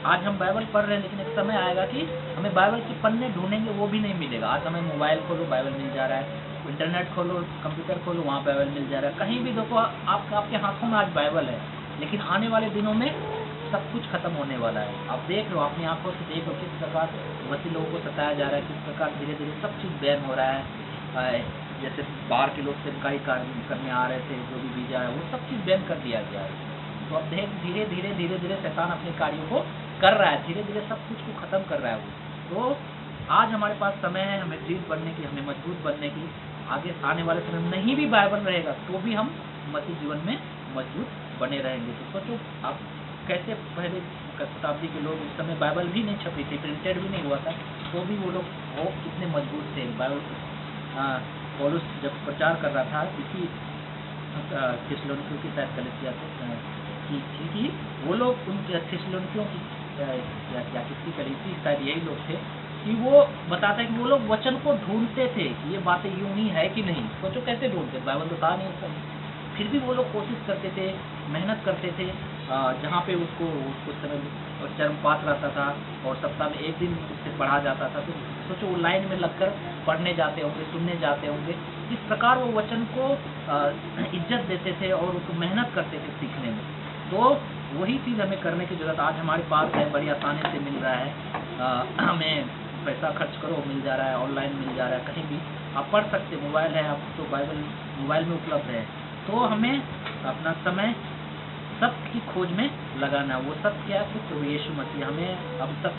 आज हम बाइबल पढ़ रहे हैं, लेकिन एक समय आएगा कि हमें बाइबल के पन्ने ढूंढेंगे वो भी नहीं मिलेगा। आज हमें मोबाइल खोलो बाइबल मिल जा रहा है, इंटरनेट खोलो, कंप्यूटर खोलो, वहाँ बाइबल मिल जा रहा है, कहीं भी देखो आपके हाथों में आज बाइबल है। लेकिन आने वाले दिनों में सब कुछ खत्म होने वाला है। आप देख रहे हो, अपनी आंखों से देख रहे हो किस प्रकार वैसे लोगों को सताया जा रहा है, किस प्रकार धीरे धीरे सब चीज़ बैन हो रहा है। जैसे बाहर के लोग सेवकाई करने आ रहे थे, जो भी वीजा है वो सब चीज़ बैन कर दिया गया है। तो अब धीरे धीरे शैतान अपने कार्यों को कर रहा है, धीरे धीरे सब कुछ को ख़त्म कर रहा है वो। तो आज हमारे पास समय है हमें दृढ़ बनने की, हमें मजबूत बनने की। आगे आने वाले समय में नहीं भी बाइबल रहेगा तो भी हम मसीह जीवन में मजबूत बने रहेंगे। तो सोचो आप कैसे पहले शताब्दी के लोग, उस समय बाइबल भी नहीं छपी थी, प्रिंटेड भी नहीं हुआ था, तो भी वो लोग वो कितने मजबूत थे। बाइबल पौलुस जब प्रचार कर रहा था इसी थिस्सलुनीकियों की शायद कलीसिया कि वो लोग उन थिस्सलुनीकियों की या किसकी कलीसिया शायद यही लोग थे कि वो बताता है कि वो लोग वचन को ढूंढते थे कि ये बातें यूं ही है कि नहीं। सोचो कैसे ढूंढते, बाइबल तो था नहीं उस समय, फिर भी वो लोग कोशिश करते थे, मेहनत करते थे। जहाँ पे उसको समय चरमपात रहता था और सप्ताह में एक दिन उससे पढ़ा जाता था, तो सोचो वो लाइन में लगकर पढ़ने जाते होंगे, सुनने जाते होंगे, किस प्रकार वो वचन को इज्जत देते थे और उसको मेहनत करते थे सीखने में। तो वही चीज़ हमें करने की जरूरत आज हमारे पास है, बड़ी आसानी से मिल रहा है। हमें पैसा खर्च करो मिल जा रहा है, ऑनलाइन मिल जा रहा है, कहीं भी आप पढ़ सकते, मोबाइल है, आप तो बाइबल मोबाइल में उपलब्ध है। तो हमें अपना समय सत्य की खोज में लगाना। वो सत्य क्या है? प्रभु यीशु मसीह। हमें अब तक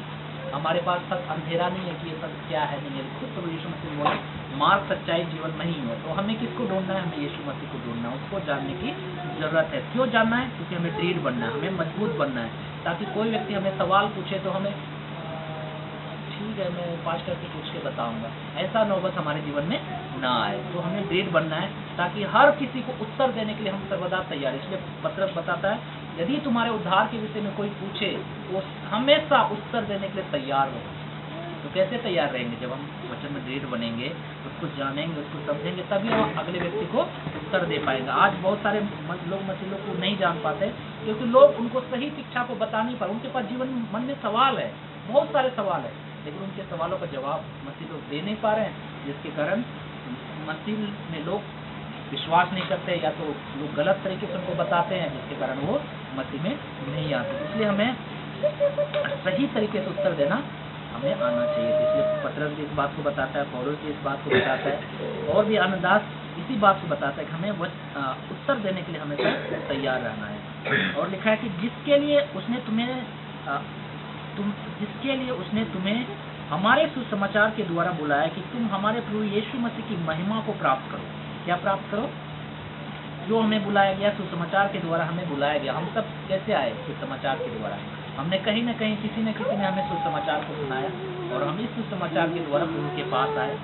हमारे पास सब अंधेरा नहीं है कि ये सत्य क्या है नहीं है, खुद प्रभु यीशु मसीह बोले मार्ग सच्चाई जीवन नहीं हो। तो हमें किसको ढूंढना है? हमें यीशु मसीह को ढूंढना है, उसको जानने की जरूरत है। क्यों जानना है? क्योंकि हमें दृढ़ बनना है, हमें मजबूत बनना है, ताकि कोई व्यक्ति हमें सवाल पूछे तो हमें ठीक है मैं पास्टर से पूछ के बताऊंगा, ऐसा नौबत हमारे जीवन में ना आए। तो हमें दृढ़ बनना है ताकि हर किसी को उत्तर देने के लिए हम सर्वदा तैयार। इसलिए पत्रस बताता है यदि तुम्हारे उद्धार के विषय में कोई पूछे तो हमेशा उत्तर देने के लिए तैयार हो। तो कैसे तैयार रहेंगे? जब हम वचन में दृढ़ बनेंगे, उसको जानेंगे, उसको समझेंगे, तभी हम अगले व्यक्ति को उत्तर दे पाएंगे। आज बहुत सारे लोग मसीह को नहीं जान पाते क्योंकि लोग उनको सही शिक्षा को बता नहीं पा रहे। उनके पास जीवन मन में सवाल है, बहुत सारे सवाल है, लेकिन उनके सवालों का जवाब मसीह लोग दे नहीं पा रहे हैं, जिसके कारण मसीह में लोग विश्वास नहीं करते या तो लोग गलत तरीके से उनको बताते हैं, जिसके कारण वो मसीह में नहीं आते। इसलिए हमें सही तरीके से उत्तर देना हमें आना चाहिए। इसलिए पत्रस भी इस बात को बताता है, पौलुस भी इस बात को बताता है, और भी अन्नदास इसी बात को बताता है कि हमें उत्तर देने के लिए हमेशा तैयार रहना है। और लिखा है कि जिसके लिए उसने तुम्हें हमारे सुसमाचार के द्वारा बुलाया कि तुम हमारे प्रभु यीशु मसीह की महिमा को प्राप्त करो। क्या प्राप्त करो? जो हमें बुलाया गया सुसमाचार के द्वारा, हमें बुलाया गया। हम सब कैसे आए? सुसमाचार के द्वारा। हमने कहीं न कहीं किसी न किसी ने हमें सुसमाचार को सुनाया और हम इस सुसमाचार के द्वारा प्रभु के पास आए।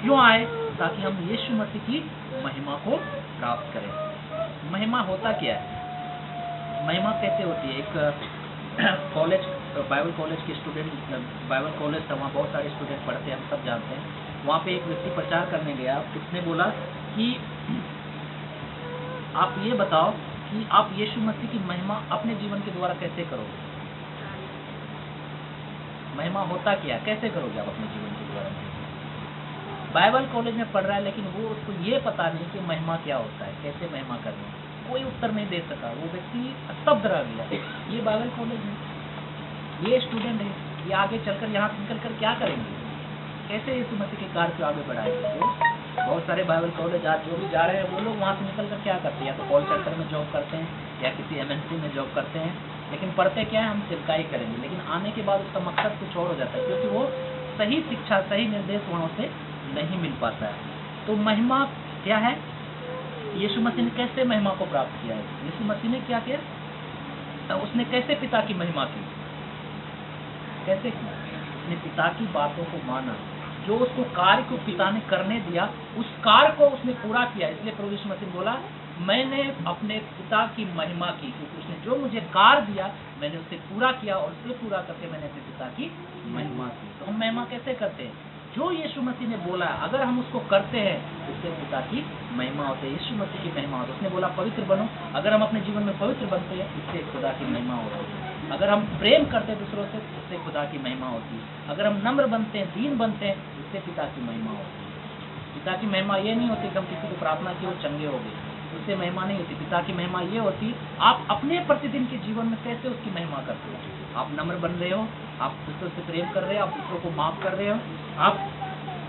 क्यों आए? ताकि हम यीशु मसीह की महिमा को प्राप्त करें। महिमा होता क्या है? महिमा कैसे होती है? एक कॉलेज, बाइबल कॉलेज के स्टूडेंट, बाइबल कॉलेज था, वहाँ बहुत सारे स्टूडेंट पढ़ते हैं, हम सब जानते हैं। वहाँ पे एक व्यक्ति प्रचार करने गया, उसने बोला कि आप ये बताओ कि आप यीशु मसीह की महिमा अपने जीवन के द्वारा कैसे करोगे? महिमा होता क्या? कैसे करोगे आप अपने जीवन के द्वारा? बाइबल कॉलेज में पढ़ रहा है, लेकिन वो उसको ये पता नहीं कि महिमा क्या होता है, कैसे महिमा करनी। कोई उत्तर नहीं दे सका, वो व्यक्ति स्तब्ध रह गया। ये बाइबल कॉलेज है, ये स्टूडेंट है, ये आगे चलकर यहाँ से निकल कर क्या करेंगे? कैसे यीशु मसीह के कार्य को आगे बढ़ाएंगे? तो बहुत सारे बाइबल कॉलेज आज जो भी जा रहे हैं वो लोग वहाँ से निकल कर क्या करते हैं? या तो कॉल सेंटर में जॉब करते हैं या किसी MNC में जॉब करते हैं, लेकिन पढ़ते क्या है? हम सेवकाई करेंगे। लेकिन आने के बाद उसका मकसद कुछ और हो जाता है, क्योंकि वो सही शिक्षा, सही निर्देश वहाँ से नहीं मिल पाता है। तो महिमा क्या है? यीशु मसीह ने कैसे महिमा को प्राप्त किया है? यीशु मसीह ने क्या किया? उसने कैसे पिता की महिमा की? कैसे की? उसने पिता की बातों को माना, जो उसको कार्य को पिता ने करने दिया उस कार्य को उसने पूरा किया। इसलिए प्रभु यीशु मसीह बोला मैंने अपने पिता की महिमा की, क्योंकि उसने जो मुझे कार्य दिया मैंने उसे पूरा किया और उसे पूरा करके मैंने अपने पिता की महिमा की। तो हम महिमा कैसे करते हैं? जो यीशु मसीह ने बोला है अगर हम उसको करते हैं उससे पिता की महिमा होती है, यीशु मसीह की महिमा होती है। उसने बोला पवित्र बनो, अगर हम अपने जीवन में पवित्र बनते हैं इससे खुदा की महिमा होती है। अगर हम प्रेम करते हैं दूसरों से इससे खुदा की महिमा होती है। अगर हम नम्र बनते हैं, दीन बनते हैं, इससे पिता की महिमा होती है। पिता की महिमा ये नहीं होती कि हम किसी को प्रार्थना की और चंगे हो गए, उससे महिमा नहीं होती। पिता की महिमा ये होती आप अपने प्रतिदिन के जीवन में कैसे उसकी महिमा करते हो। आप नम्र बन रहे हो, आप दूसरों से प्रेम कर रहे हो, आप दूसरों को माफ कर रहे हो, आप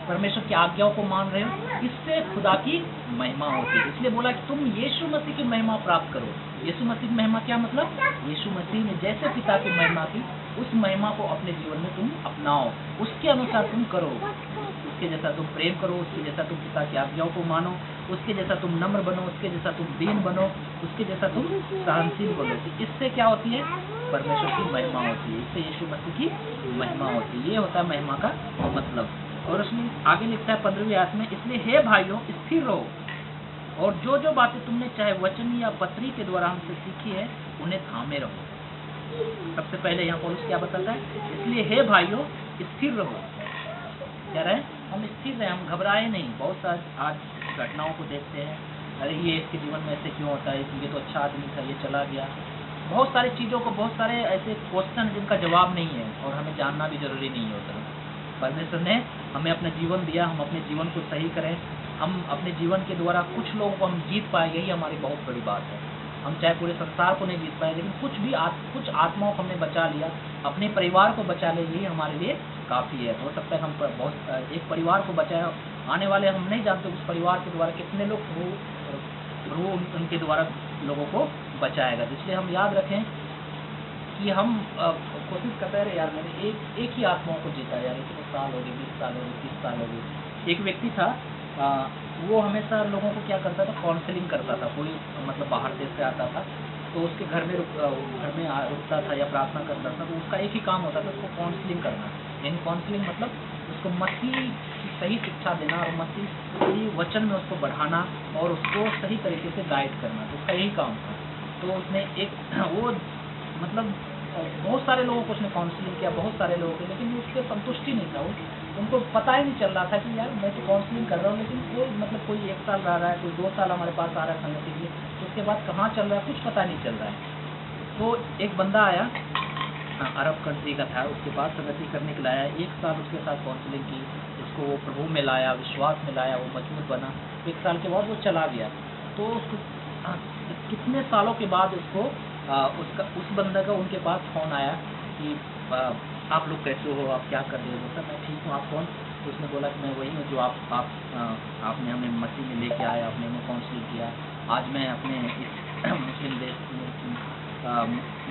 परमेश्वर की आज्ञाओं को मान रहे हो, इससे खुदा की महिमा होती है। इसलिए बोला कि तुम यीशु मसीह की महिमा प्राप्त करो। यीशु मसीह की महिमा क्या मतलब? यीशु मसीह ने जैसे पिता की महिमा की उस महिमा को अपने जीवन में तुम अपनाओ, उसके अनुसार तुम करो, उसके जैसा तुम प्रेम करो, उसके जैसा तुम पिता की आज्ञाओं को मानो, उसके जैसा तुम नम्र बनो, उसके जैसा तुम दीन बनो, उसके जैसा तुम सहनशील बनो। इससे क्या होती है? परमेश्वर की महिमा होती है, इससे यीशु मसीह की महिमा होती है। ये होता है महिमा का मतलब। और उसमें आगे लिखता है 15वीं आयत में, इसलिए हे भाइयों स्थिर रहो और जो जो बातें तुमने चाहे वचन या पत्री के द्वारा हमसे सीखी है उन्हें थामे रहो। सबसे पहले यहाँ पौलुस क्या बताता है? इसलिए हे भाइयों स्थिर रहो। क्या रहे? हम स्थिर रहे, हम घबराए नहीं। बहुत सारे आज घटनाओं को देखते हैं, अरे ये इसके जीवन में ऐसे क्यों होता है, ये तो अच्छा आदमी था, ये चला गया। बहुत सारी चीज़ों को, बहुत सारे ऐसे क्वेश्चन जिनका जवाब नहीं है और हमें जानना भी जरूरी नहीं होता। परमेश्वर ने हमें अपना जीवन दिया, हम अपने जीवन को सही करें, हम अपने जीवन के द्वारा कुछ लोगों को हम जीत पाए, यही हमारी बहुत बड़ी बात है। हम चाहे पूरे संसार को नहीं जीत पाए, लेकिन कुछ आत्माओं को हमने बचा लिया, अपने परिवार को बचा लिया, यही हमारे लिए काफ़ी है। हो सकता है हम बहुत एक परिवार को बचाए, आने वाले हम नहीं जानते उस परिवार के द्वारा कितने लोग प्रभु उनके द्वारा लोगों को बचाएगा। इसलिए हम याद रखें कि हम कोशिश करते रहे यार मैंने एक ही आत्माओं को जीता यार, इतने साल हो गए, 20 साल हो गए, 30 साल हो गए। एक व्यक्ति था, वो हमेशा लोगों को क्या करता था, काउंसलिंग करता था। कोई मतलब बाहर देश से आता था तो उसके घर में रुकता था या प्रार्थना करता था, तो उसका एक ही काम होता था उसको काउंसलिंग करना। यानी काउंसलिंग मतलब उसको मसीह की सही शिक्षा देना और मसीह की वचन में उसको बढ़ाना और उसको सही तरीके से गाइड करना, तो उसका यही काम था। तो उसने वो मतलब बहुत सारे लोगों को उसने काउंसलिंग किया, बहुत सारे लोगों को, लेकिन उससे संतुष्टि नहीं था। उनको पता ही नहीं चल रहा था कि यार मैं तो काउंसलिंग कर रहा हूँ, लेकिन कोई 1 साल रह रहा है, कोई 2 साल हमारे पास आ रहा है संगति के लिए, तो उसके बाद कहाँ चल रहा है कुछ पता नहीं चल रहा है। तो एक बंदा आया, अरब कंट्री का था, उसके बाद संगति करने के लिए आया। 1 साल उसके साथ काउंसलिंग की, उसको वो प्रभु में लाया, विश्वास में लाया, वो मजबूत बना। 1 साल के बाद वो चला गया। तो कितने सालों के बाद उसको उस बंदे का उनके पास फ़ोन आया कि आप लोग कैसे हो, आप क्या कर रहे हो? बोलता मैं ठीक हूँ, आप कौन? तो उसने बोला कि मैं वही हूँ जो आपने हमें मसीह में लेके आया, आपने हमें काउंसलिंग किया। आज मैं अपने इस मुस्लिम देश में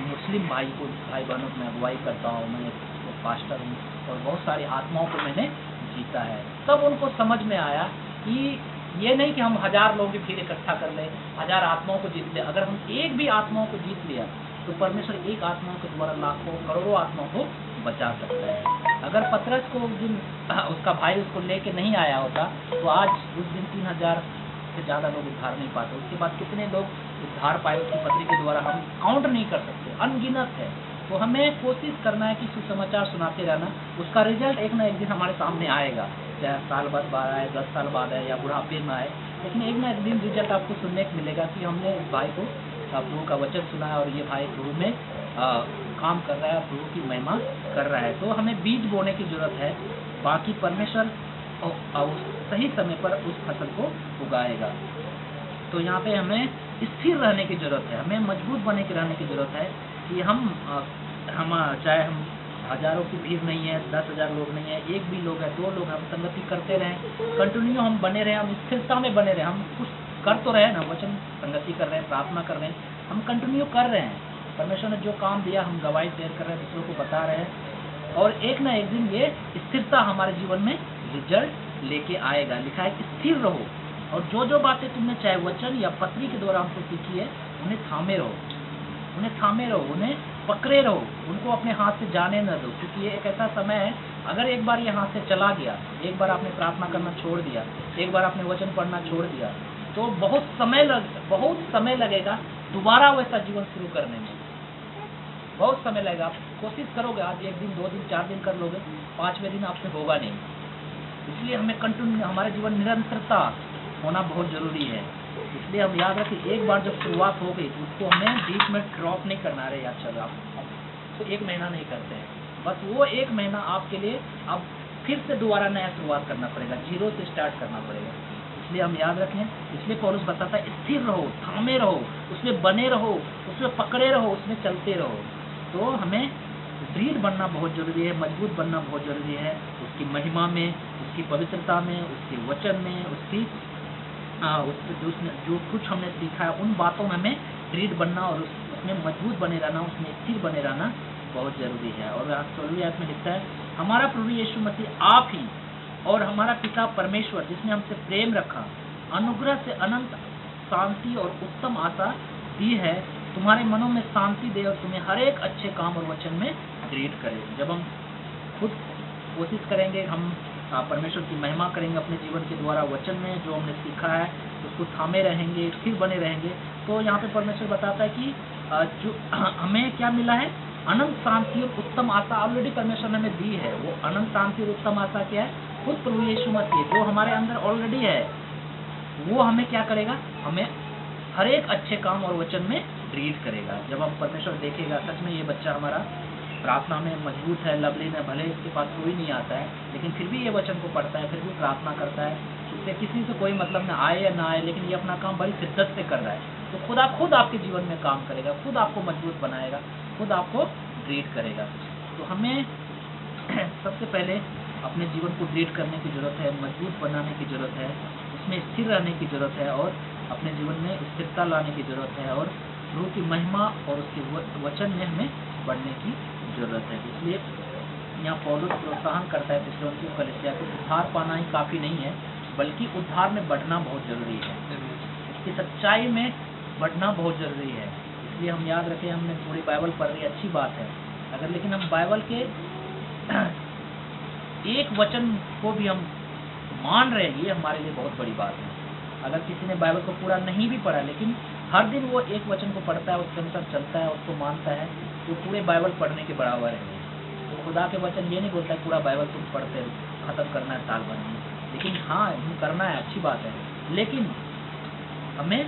मुस्लिम भाई बहनों की मैं अगुवाई करता हूँ, मैं पास्टर हूँ और बहुत सारी आत्माओं को मैंने जीता है। तब उनको समझ में आया कि ये नहीं कि हम 1000 लोगों की भीड़ इकट्ठा कर लें, 1000 आत्माओं को जीत लें। अगर हम एक भी आत्माओं को जीत लिया तो परमेश्वर एक आत्माओं के द्वारा लाखों करोड़ों आत्माओं को बचा सकता है। अगर पतरस को उस दिन उसका भाई उसको लेके नहीं आया होता तो आज उस दिन 3000 से ज़्यादा लोग उद्धार नहीं पाते। उसके बाद कितने लोग उद्धार पाए उसकी पत्री के द्वारा हम काउंट नहीं कर सकते, अनगिनत है। तो हमें कोशिश करना है कि सुसमाचार सुनाते रहना, उसका रिजल्ट एक ना एक दिन हमारे सामने आएगा, चाहे साल बाद आए, 10 साल बाद आए या बुढ़ापे में आए, लेकिन एक ना एक दिन रिजल्ट आपको सुनने को मिलेगा कि हमने इस भाई को प्रभु का वचन सुना है और ये भाई प्रभु में काम कर रहा है, प्रभु की महिमा कर रहा है। तो हमें बीज बोने की जरूरत है, बाकी परमेश्वर सही समय पर उस फसल को उगाएगा। तो यहाँ पे हमें स्थिर रहने की जरूरत है, हमें मजबूत बने के रहने की जरूरत है कि हम चाहे हम हजारों की भीड़ नहीं है, 10,000 लोग नहीं है, एक भी लोग है, 2 लोग, हम संगति करते रहें, कंटिन्यू हम बने रहें, हम स्थिरता में बने रहें। हम कुछ कर तो रहे हैं ना, वचन संगति कर रहे हैं, प्रार्थना कर रहे हैं, हम कंटिन्यू कर रहे हैं। परमेश्वर ने जो काम दिया हम गवाही शेयर कर रहे हैं, दूसरों को बता रहे हैं और एक ना एक दिन ये स्थिरता हमारे जीवन में रिजल्ट लेके आएगा। लिखा है कि स्थिर रहो और जो जो बातें तुमने चाहे वचन या पत्री के द्वारा हमसे सीखी है उन्हें थामे रहो, उन्हें पकड़े रहो, उनको अपने हाथ से जाने न दो। क्योंकि ये एक ऐसा समय है, अगर एक बार ये हाथ से चला गया, एक बार आपने प्रार्थना करना छोड़ दिया, एक बार आपने वचन पढ़ना छोड़ दिया, तो बहुत समय लगेगा दोबारा वैसा जीवन शुरू करने में, बहुत समय लगेगा। आप कोशिश करोगे, आज 1 दिन 2 दिन 4 दिन कर लोगे, 5वें दिन आपसे होगा नहीं। इसलिए हमें कंटिन्यू हमारे जीवन निरंतरता होना बहुत जरूरी है। इसलिए हम याद रखें, एक बार जब शुरुआत हो गई तो उसको हमें बीच में ड्रॉप नहीं करना। अरे यार चलो आप तो 1 महीना नहीं करते हैं, बस वो 1 महीना आपके लिए अब फिर से दोबारा नया शुरुआत करना पड़ेगा, 0 से स्टार्ट करना पड़ेगा। इसलिए हम याद रखें, इसलिए पौलुस बताता है स्थिर रहो, थामे रहो, उसमें बने रहो, उसमें पकड़े रहो, उसमें चलते रहो। तो हमें दृढ़ बनना बहुत जरूरी है, मजबूत बनना बहुत जरूरी है, उसकी महिमा में, उसकी पवित्रता में, उसके वचन में, उसकी जो कुछ हमने सीखा है उन बातों में हमें दृढ़ बनना और उसमें मजबूत बने रहना, उसमें स्थिर बने रहना बहुत जरूरी है। और 16वीं आयत में लिखता है, हमारा प्रभु यीशु मसीह आप ही और हमारा पिता परमेश्वर जिसने हमसे प्रेम रखा, अनुग्रह से अनंत शांति और उत्तम आशा दी है, तुम्हारे मनों में शांति दे और तुम्हें हर एक अच्छे काम और वचन में दृढ़ करे। जब हम खुद कोशिश करेंगे, हम परमेश्वर की महिमा करेंगे अपने जीवन के द्वारा, वचन में जो हमने सीखा है उसको थामे रहेंगे, स्थिर बने रहेंगे, तो यहाँ पे परमेश्वर बताता है कि जो हमें क्या मिला है, अनंत शांति और उत्तम आशा ऑलरेडी परमेश्वर ने हमें दी है। वो अनंत शांति और उत्तम आशा क्या है, खुद प्रभु यीशु मसीह जो हमारे अंदर ऑलरेडी है, वो हमें क्या करेगा, हमें हर एक अच्छे काम और वचन में दृढ़ करेगा। जब हम परमेश्वर देखेगा सच में ये बच्चा हमारा प्रार्थना में मजबूत है, लवलीन है, भले इसके पास कोई नहीं आता है लेकिन फिर भी ये वचन को पढ़ता है, फिर भी प्रार्थना करता है, इससे किसी से कोई मतलब ना आए या ना आए, लेकिन ये अपना काम बड़ी शिद्दत से कर रहा है, तो खुदा खुद आपके जीवन में काम करेगा, खुद आपको मजबूत बनाएगा, खुद आपको दृढ़ करेगा। तो हमें सबसे पहले अपने जीवन को दृढ़ करने की जरूरत है, मजबूत बनाने की जरूरत है, उसमें स्थिर रहने की जरूरत है और अपने जीवन में स्थिरता लाने की जरूरत है और प्रभु की महिमा और उसके वचन में हमें बढ़ने की जरूरत है। इसलिए यहाँ पौलुस प्रोत्साहन करता है थिस्सलुनीकियों कलीसिया को, उद्धार पाना ही काफ़ी नहीं है बल्कि उद्धार में बढ़ना बहुत जरूरी है, उसकी सच्चाई में बढ़ना बहुत जरूरी है। इसलिए हम याद रखें, हमने पूरी बाइबल पढ़ रही है, अच्छी बात है, अगर लेकिन हम बाइबल के एक वचन को भी हम मान रहे हैं, ये हमारे लिए बहुत बड़ी बात है। अगर किसी ने बाइबल को पूरा नहीं भी पढ़ा लेकिन हर दिन वो एक वचन को पढ़ता है, उसके अनुसार चलता है, उसको मानता है, तो पूरे बाइबल पढ़ने के बराबर है। तो खुदा के वचन ये नहीं बोलता है पूरा बाइबल तुम पढ़ते हो, खत्म करना है साल भर में, लेकिन हाँ करना है, अच्छी बात है, लेकिन हमें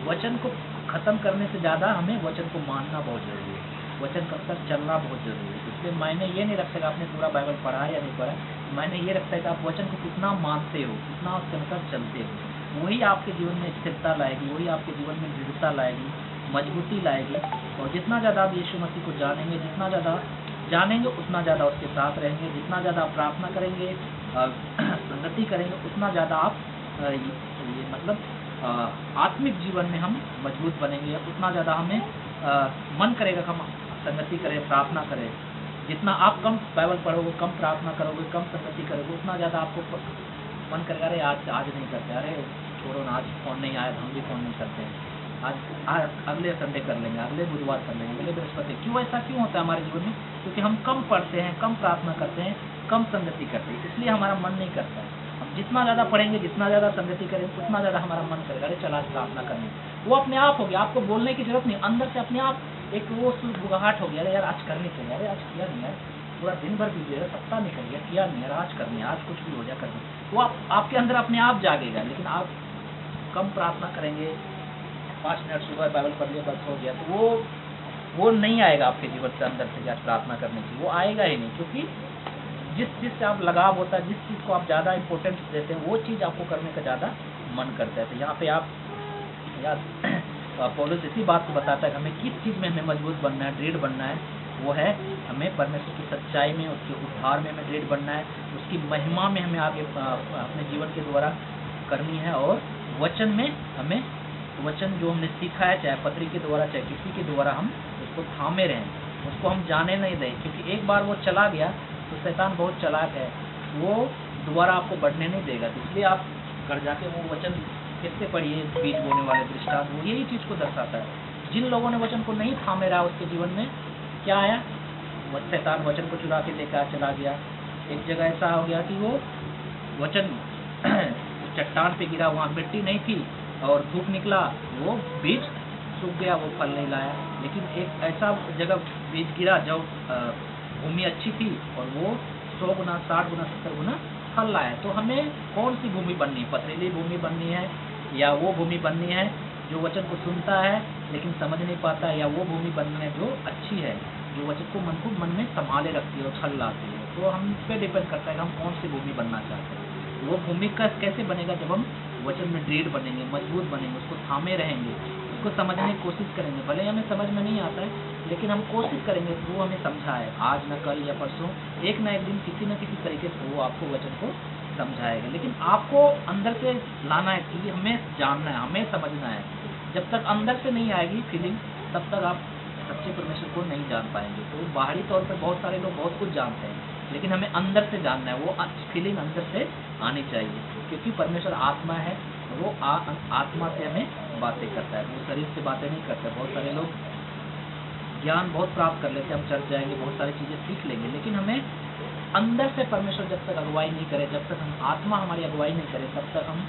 वचन को खत्म करने से ज़्यादा हमें वचन को मानना बहुत जरूरी है, वचन के अनुसार चलना बहुत जरूरी है। इसलिए मायने ये नहीं रखता कि आपने पूरा बाइबल पढ़ा है या नहीं पढ़ा, मायने ये रखता है कि आप वचन को कितना मानते हो, कितना उसके अनुसार चलते हो, वही आपके जीवन में स्थिरता लाएगी, वही आपके जीवन में दृढ़ता लाएगी, मजबूती लाएगी। और जितना ज़्यादा आप यीशु मसीह को जानेंगे, जितना ज़्यादा जानेंगे उतना ज़्यादा उसके साथ रहेंगे, जितना ज़्यादा आप प्रार्थना करेंगे, संगति करेंगे, उतना ज़्यादा आप ये मतलब आत्मिक जीवन में हम मजबूत बनेंगे, उतना ज़्यादा हमें मन करेगा कि हम संगति करें, प्रार्थना करें। जितना आप कम बाइबल पढ़ोगे, कम प्रार्थना करोगे, कम संगति करोगे, उतना ज़्यादा आपको मन करेगा अरे आज नहीं करते, अरे छोड़ो ना, आज फ़ोन नहीं आया, हम भी फ़ोन नहीं करते हैं, आज अगले संडे कर लेंगे, अगले बुधवार कर लेंगे, अगले बृहस्पति। क्यों ऐसा क्यों होता है हमारे जीवन में? क्योंकि हम कम पढ़ते हैं, कम प्रार्थना करते हैं, कम संगति करते हैं, इसलिए हमारा मन नहीं करता है। हम जितना ज़्यादा पढ़ेंगे, जितना ज़्यादा संगति करेंगे, उतना ज़्यादा हमारा मन करेगा अरे चला प्रार्थना करने। वो अपने आप हो गया, आपको बोलने की जरूरत नहीं, अंदर से अपने आप एक वो सुगबुगाहट हो गया, अरे यार आज करनी चाहिए, अरे आज किया नहीं यार, पूरा दिन भर बीजे है, सप्ताह निकल गया, किया नहीं यार, आज करनी है, आज कुछ भी हो जाए करनी। वो आपके अंदर अपने आप जागेगा। लेकिन आप कम प्रार्थना करेंगे, 5 मिनट सुबह बाइबल पढ़ लिया बस हो गया, तो वो नहीं आएगा आपके जीवन से अंदर से आज प्रार्थना करने की, वो आएगा ही नहीं। क्योंकि जिस चीज़ से आप लगाव होता है, जिस चीज़ को आप ज़्यादा इंपॉर्टेंस देते हैं, वो चीज़ आपको करने का ज़्यादा मन करता है। तो यहाँ पे आप यार पौलुस इसी बात को बताता है कि हमें किस चीज़ में हमें मजबूत बनना है, दृढ़ बनना है, वो है हमें परमेश्वर की सच्चाई में, उसके उद्धार में हमें दृढ़ बनना है, उसकी महिमा में हमें आगे अपने जीवन के द्वारा करनी है, और वचन में हमें वचन जो हमने सीखा है, चाहे पत्री के द्वारा चाहे किसी के द्वारा, हम उसको थामे रहें, उसको हम जाने नहीं दें। क्योंकि एक बार वो चला गया तो शैतान बहुत चालाक है, वो दोबारा आपको बढ़ने नहीं देगा। तो इसलिए आप घर जाके वो वचन फिर से पढ़िए, बीज बोने वाले दृष्टांत, वो यही चीज़ को दर्शाता है। जिन लोगों ने वचन को नहीं थामे रहा, उसके जीवन में क्या आया, शैतान वचन को चुरा के लेकर चला गया। एक जगह ऐसा हो गया कि वो वचन चट्टान पे गिरा, वहाँ मिट्टी नहीं थी और धूप निकला, वो बीज सूख गया, वो फल नहीं लाया। लेकिन एक ऐसा जगह बीज गिरा जब भूमि अच्छी थी और वो 100 गुना 60 गुना 70 गुना फल लाए, तो हमें कौन सी भूमि बननी है? पथरीली भूमि बननी है, या वो भूमि बननी है जो वचन को सुनता है लेकिन समझ नहीं पाता है, या वो भूमि बननी है जो अच्छी है, जो वचन को मन में संभाले रखती है और फल लाती है? तो हम पे डिपेंड करता है कि हम कौन सी भूमि बनना चाहते हैं। वो भूमि का कैसे बनेगा? जब हम वचन में दृढ़ बनेंगे, मजबूत बनेंगे, उसको थामे रहेंगे, उसको समझने की कोशिश करेंगे। भले हमें समझ में नहीं आता है लेकिन हम कोशिश करेंगे, वो हमें समझाए, आज न कल या परसों, एक ना एक दिन किसी न किसी तरीके से वो आपको वचन को समझाएगा। लेकिन आपको अंदर से लाना है कि हमें जानना है, हमें समझना है। जब तक अंदर से नहीं आएगी फीलिंग, तब तक आप सच्चे परमेश्वर को नहीं जान पाएंगे। तो बाहरी तौर पर बहुत सारे लोग बहुत कुछ जानते हैं, लेकिन हमें अंदर से जानना है, वो फीलिंग अंदर से आनी चाहिए, क्योंकि परमेश्वर आत्मा है, वो आत्मा से हमें बातें करता है, वो शरीर से बातें नहीं करता। बहुत सारे लोग ज्ञान बहुत प्राप्त कर लेते हैं, हम चर्च जाएंगे, बहुत सारी चीज़ें सीख लेंगे, लेकिन हमें अंदर से परमेश्वर जब तक अगुवाई नहीं करे, जब तक हम आत्मा हमारी अगुवाई नहीं करे, तब तक हम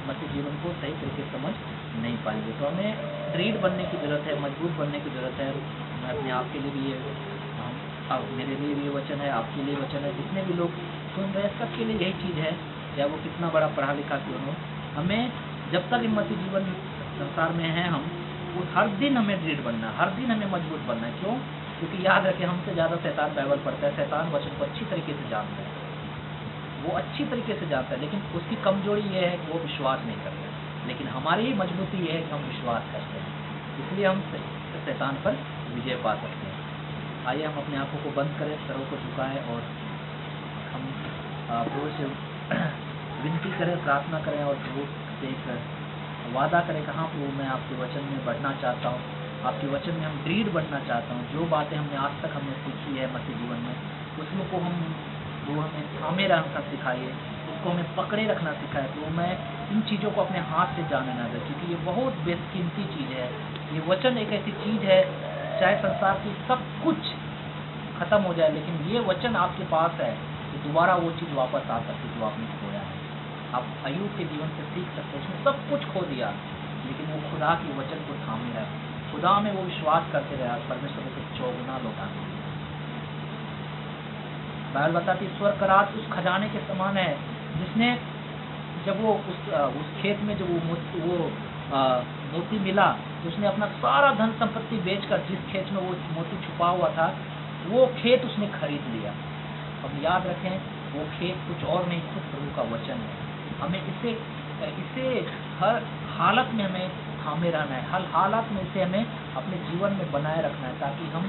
मसीह जीवन को सही तरीके से समझ नहीं पाएंगे। तो हमें दृढ़ बनने की ज़रूरत है, मजबूत बनने की ज़रूरत है। मैं अपने आप के लिए भी ये, अब मेरे लिए भी ये वचन है, आपके लिए वचन है, जितने भी लोग सुन रहे हैं सबके लिए यही चीज़ है, या वो कितना बड़ा पढ़ा लिखा क्यों हो, हमें जब तक मसीह जीवन संसार में है, हम उस हर दिन हमें दृढ़ बनना है, हर दिन हमें मजबूत बनना है। क्यों? क्योंकि याद रखें, हमसे ज़्यादा शैतान बाइबल पढ़ता है, शैतान वचन को अच्छी तरीके से जानता है, वो अच्छी तरीके से जानता है, लेकिन उसकी कमजोरी ये है कि वो विश्वास नहीं करता। लेकिन हमारी मजबूती ये है कि हम विश्वास करते हैं, इसलिए हम शैतान पर विजय पा सकते हैं। आइए हम अपने आंखों को बंद करें, सरों को झुकाएं और हम प्रभु से विनती करें, प्रार्थना करें और प्रभु से एक वादा करें कि हाँ प्रभु, मैं आपके वचन में बढ़ना चाहता हूँ, आपके वचन में हम दृढ़ बनना चाहता हूँ। जो बातें हमने आज तक हमने सीखी है मसीह जीवन में, उसमें को वो हमें थामे रखना सिखाइए, उसको हमें पकड़े रखना सिखाए। तो मैं इन चीज़ों को अपने हाथ से जाने ना दे, क्योंकि ये बहुत बेशकीमती चीज़ है। ये वचन एक ऐसी चीज़ है, चाहे संसार की सब कुछ खत्म हो जाए, लेकिन ये वचन आपके पास है तो दोबारा वो चीज़ वापस आ सकती जो आपने खोया है। आप अय्यूब के जीवन से सीख सकते हैं, उसने सब कुछ खो दिया, लेकिन वो खुदा के वचन को थामे रहा, खुदा में वो विश्वास करते रहा, परमेश्वर को चौगुना लौटा। बाइबल बताती स्वर्ग का राज उस खजाने के समान है, जिसने जब वो उस खेत में जब वो मोती मिला, तो उसने अपना सारा धन संपत्ति बेचकर, जिस खेत में वो मोती छुपा हुआ था, वो खेत उसने खरीद लिया। अब याद रखें, वो खेत कुछ और नहीं, खुद प्रभु का वचन है। हमें इसे हर हालत में हमें थामे रहना है, हर हालत में इसे हमें अपने जीवन में बनाए रखना है, ताकि हम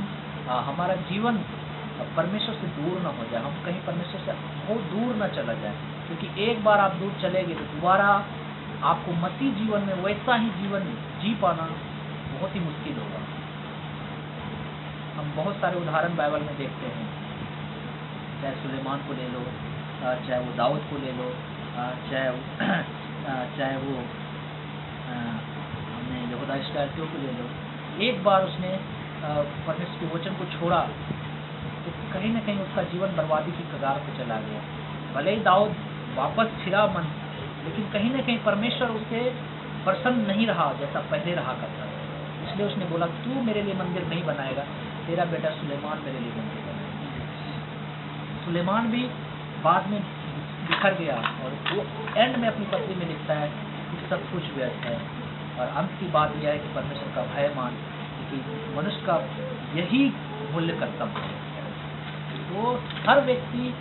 हमारा जीवन परमेश्वर से दूर न हो जाए, हम कहीं परमेश्वर से बहुत दूर न चला जाए। क्योंकि एक बार आप दूर चले गए तो दोबारा आपको मसीह जीवन में वैसा ही जीवन जी पाना बहुत ही मुश्किल होगा। हम बहुत सारे उदाहरण बाइबल में देखते हैं, चाहे सुलेमान को ले लो, चाहे वो दाऊद को ले लो, चाहे वो हमने यहूदा इस्करियोती को ले लो। एक बार उसने परमेश्वर के वचन को छोड़ा तो कहीं ना कहीं उसका जीवन बर्बादी की कगार पर चला गया। भले ही दाऊद वापस फिरा मन, लेकिन कहीं ना कहीं परमेश्वर उससे प्रसन्न नहीं रहा जैसा पहले रहा करता था। इसलिए उसने बोला, तू मेरे लिए मंदिर नहीं बनाएगा, तेरा बेटा सुलेमान मेरे लिए मंदिर बनाएगा। सुलेमान भी बाद में बिखर गया, और वो एंड में अपनी पत्री में लिखता है कि सब कुछ व्यर्थ है। और अंत की बात यह है कि परमेश्वर का भय मान, क्योंकि मनुष्य का यही मूल्य कर्तव्य है। तो हर व्यक्ति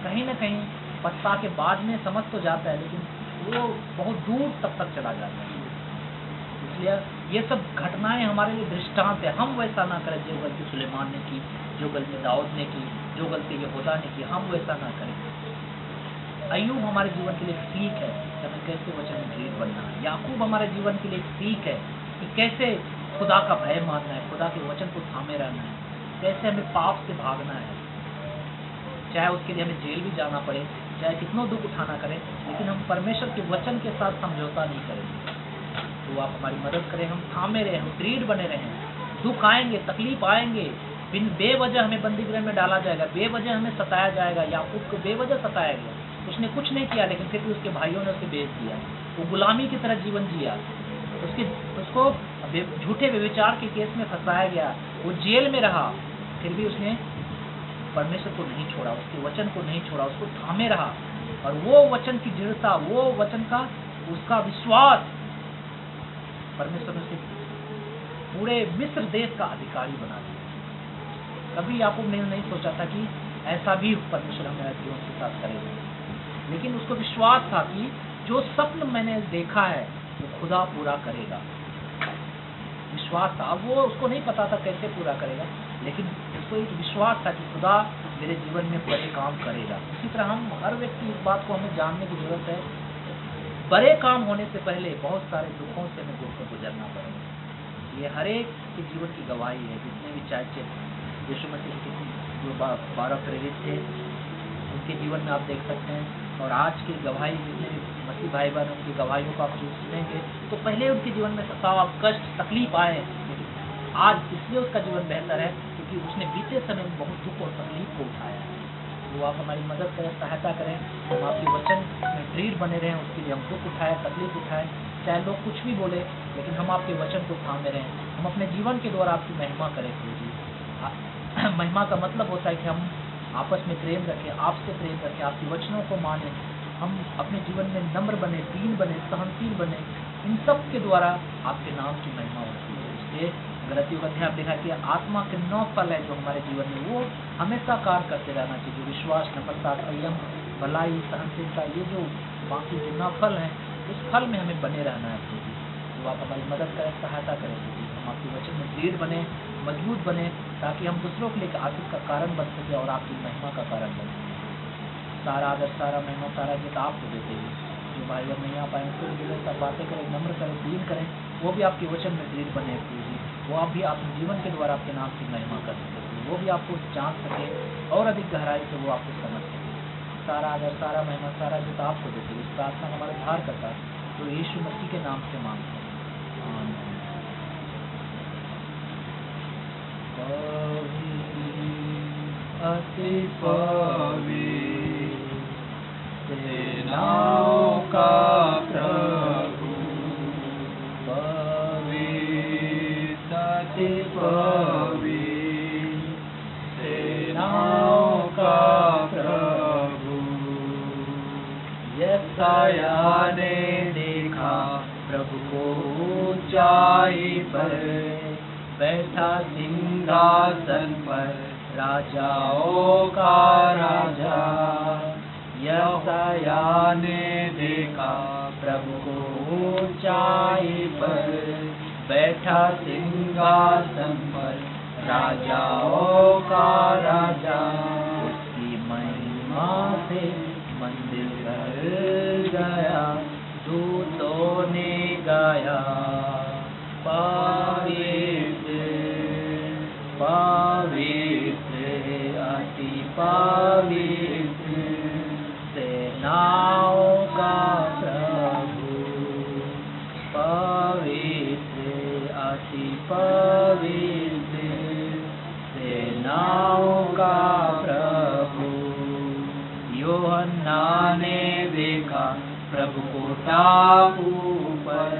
कहीं न कहीं पछता के बाद में समझ तो जाता है, लेकिन वो बहुत दूर तक चला जाता है। इसलिए ये सब घटनाएं हमारे लिए दृष्टांत है। हम वैसा ना करें जो गलती सुलेमान ने की, जो गलती दाऊद ने की, जो गलती यहूदा ने की, हम वैसा ना करें। अय्यूब हमारे जीवन के लिए सीख है कि हमें कैसे वचन में दृढ़ बनना है। याकूब हमारे जीवन के लिए सीख है कि कैसे खुदा का भय मानना है, खुदा के वचन को थामे रहना है, कैसे हमें पाप से भागना है, चाहे उसके लिए हमें जेल भी जाना पड़े, चाहे कितना दुख उठाना करें, लेकिन हम परमेश्वर के वचन के साथ समझौता नहीं करेंगे। तो आप हमारी मदद करें, हम थामे रहें, हम दृढ़ बने रहें। दुख आएंगे, तकलीफ आएंगे, बिन बेवजह हमें बंदीगृह में डाला जाएगा, बेवजह हमें सताया जाएगा। याकूब को बेवजह सताया गया, उसने कुछ नहीं किया, लेकिन फिर भी उसके भाइयों ने उसे बेच दिया। वो गुलामी की तरह जीवन जिया, उसको झूठे व्यभिचार के केस में फंसाया गया, वो जेल में रहा, फिर भी उसने परमेश्वर को नहीं छोड़ा, उसके वचन को नहीं छोड़ा, उसको थामे रहा। और वो वचन की दृढ़ता, वो वचन का उसका विश्वास परमेश्वर ने उसे पूरे मिस्र देश का अधिकारी बना दिया। कभी याकूब ने नहीं सोचा था कि ऐसा भी परमेश्वर हमारे जीवन के साथ करेगा, लेकिन उसको विश्वास था कि जो स्वप्न मैंने देखा है वो खुदा पूरा करेगा। विश्वास था। अब वो उसको नहीं पता था कैसे पूरा करेगा, लेकिन उसको एक विश्वास था कि खुदा मेरे जीवन में बड़े काम करेगा। इसी तरह हम हर व्यक्ति इस बात को हमें जानने की जरूरत है, बड़े काम होने से पहले बहुत सारे दुखों से हमें गुजरना पड़ेगा। ये हर एक के जीवन की गवाही है। जितने भी चाहे यीशु मसीह के जो 12 प्रेरित थे उनके जीवन में आप देख सकते हैं, और आज की गवाही जितने मसीह भाई बहन उनकी गवाहियों को आप जो सुनेंगे तो पहले उनके जीवन में सताव, कष्ट, तकलीफ आए, लेकिन आज इसलिए उसका जीवन बेहतर है क्योंकि उसने बीते समय में बहुत दुख और तकलीफ को उठाया है। वो आप हमारी मदद करें, सहायता करें, हम आपके वचन में दृढ़ बने रहें। उसके लिए हम दुख उठाएं, तकलीफ उठाएं, चाहे लोग कुछ भी बोले, लेकिन हम आपके वचन को थामे रहें। हम अपने जीवन के द्वारा आपकी महिमा करें प्रभु जी। महिमा का मतलब होता है कि हम आपस में प्रेम रखें, आपसे प्रेम रखें, आपके वचनों को माने, हम अपने जीवन में नम्र बने, दीन बने, सहनशील बने। इन सब के द्वारा आपके नाम की महिमा होती है। इसलिए गलतियों का ध्यान देखा कि आत्मा के 9 फल है जो हमारे जीवन में, वो हमेशा कार्य करते रहना चाहिए। जो विश्वास, नम्रता, संयम, भलाई, सहनशीलता, ये जो बाकी जो 9 फल हैं, इस फल में हमें बने रहना है प्रभु जी। तो आप हमारी मदद करें, सहायता करें प्रभु जी। हम आपके वचन में दृढ़ बने, मजबूत बने, ताकि हम दूसरों के लिए आशीष का कारण बन सके और आपकी महिमा का कारण बन सके। सारा आदर, सारा महिमा, सारा जित आपको देते हैं। जो भाई बहन नहीं आ पाए उनको भी जुड़े, सब बातें करें, नम्र करें, दीन करें, वो भी आपके वचन में दृढ़ बने प्रभु जी। वो आप भी अपने जीवन के द्वारा आपके नाम की महिमा कर सके, वो भी आपको जान सके और अधिक गहराई से वो आपको समझ सके। सारा आदर, सारा महिमा, सारा जित आपको देते हैं। इस प्रार्थना हमारा उद्धार करता है तो यीशु मसीह के नाम से मांगते हैं, आमीन। अति पवित्र सेनाओं का प्रभु, पवित्र अति पवित्र सेनाओं का प्रभु। यशाया ने देखा प्रभु को ऊंचाई पर, बैठा सिंहासन पर, राजाओं का राजा। यशाया ने देखा प्रभु को ऊंचाई पर, बैठा सिंहासन पर, राजाओं का राजा। उसकी महिमा से मंदिर भर गया, दूतों ने गाया, पवित्र पवित्र अति पवित्र सेनाओं का प्रभु, पवित्र अति पवित्र सेनाओं का प्रभु। यूहन्ना ने देखा प्रभु को टापू पर,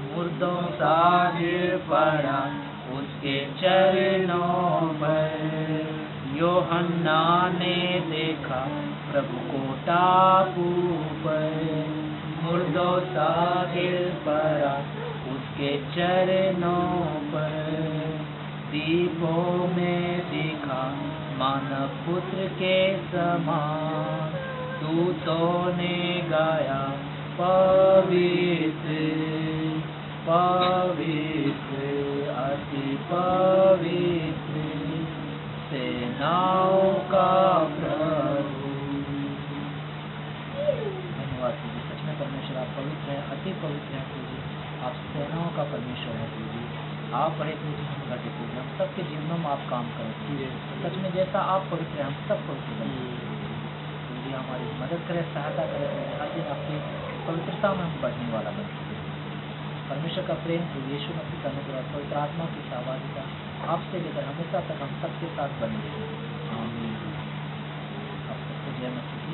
मुर्दों सा गिर पड़ा उसके चरणों पर। यूहन्ना ने देखा प्रभु को टापू पर, मुर्दों सा गिर पड़ा उसके चरणों पर। दीपों में दिखा मानव पुत्र के समान, दूतों ने गाया पवित्र पवित्र अति पवित्र सेनाओं का प्रभु। धन्यवाद प्रभु, सच में परमेश्वर आप पवित्र हैं, अति पवित्र हैं प्रभु जी। आप सेनाओं का परमेश्वर हैं प्रभु जी। आप बड़े प्रभु जी, हम घटे प्रभु, हम सबके जीवनों में आप काम करें सच में। जैसा आप पवित्र हैं हम सब पवित्र बने प्रभु जी। हमारी मदद करें, सहायता करें, हर दिन आपकी पवित्रता में हम बढ़ने वाला बन सके। परमेश्वर का प्रेम, तो यीशु मसीह का अनुग्रह, पवित्र आत्मा की सहभागिता आपसे लेकर हमेशा तक हम सबके साथ बने रहे। आमीन। आप सबको जय मसीह।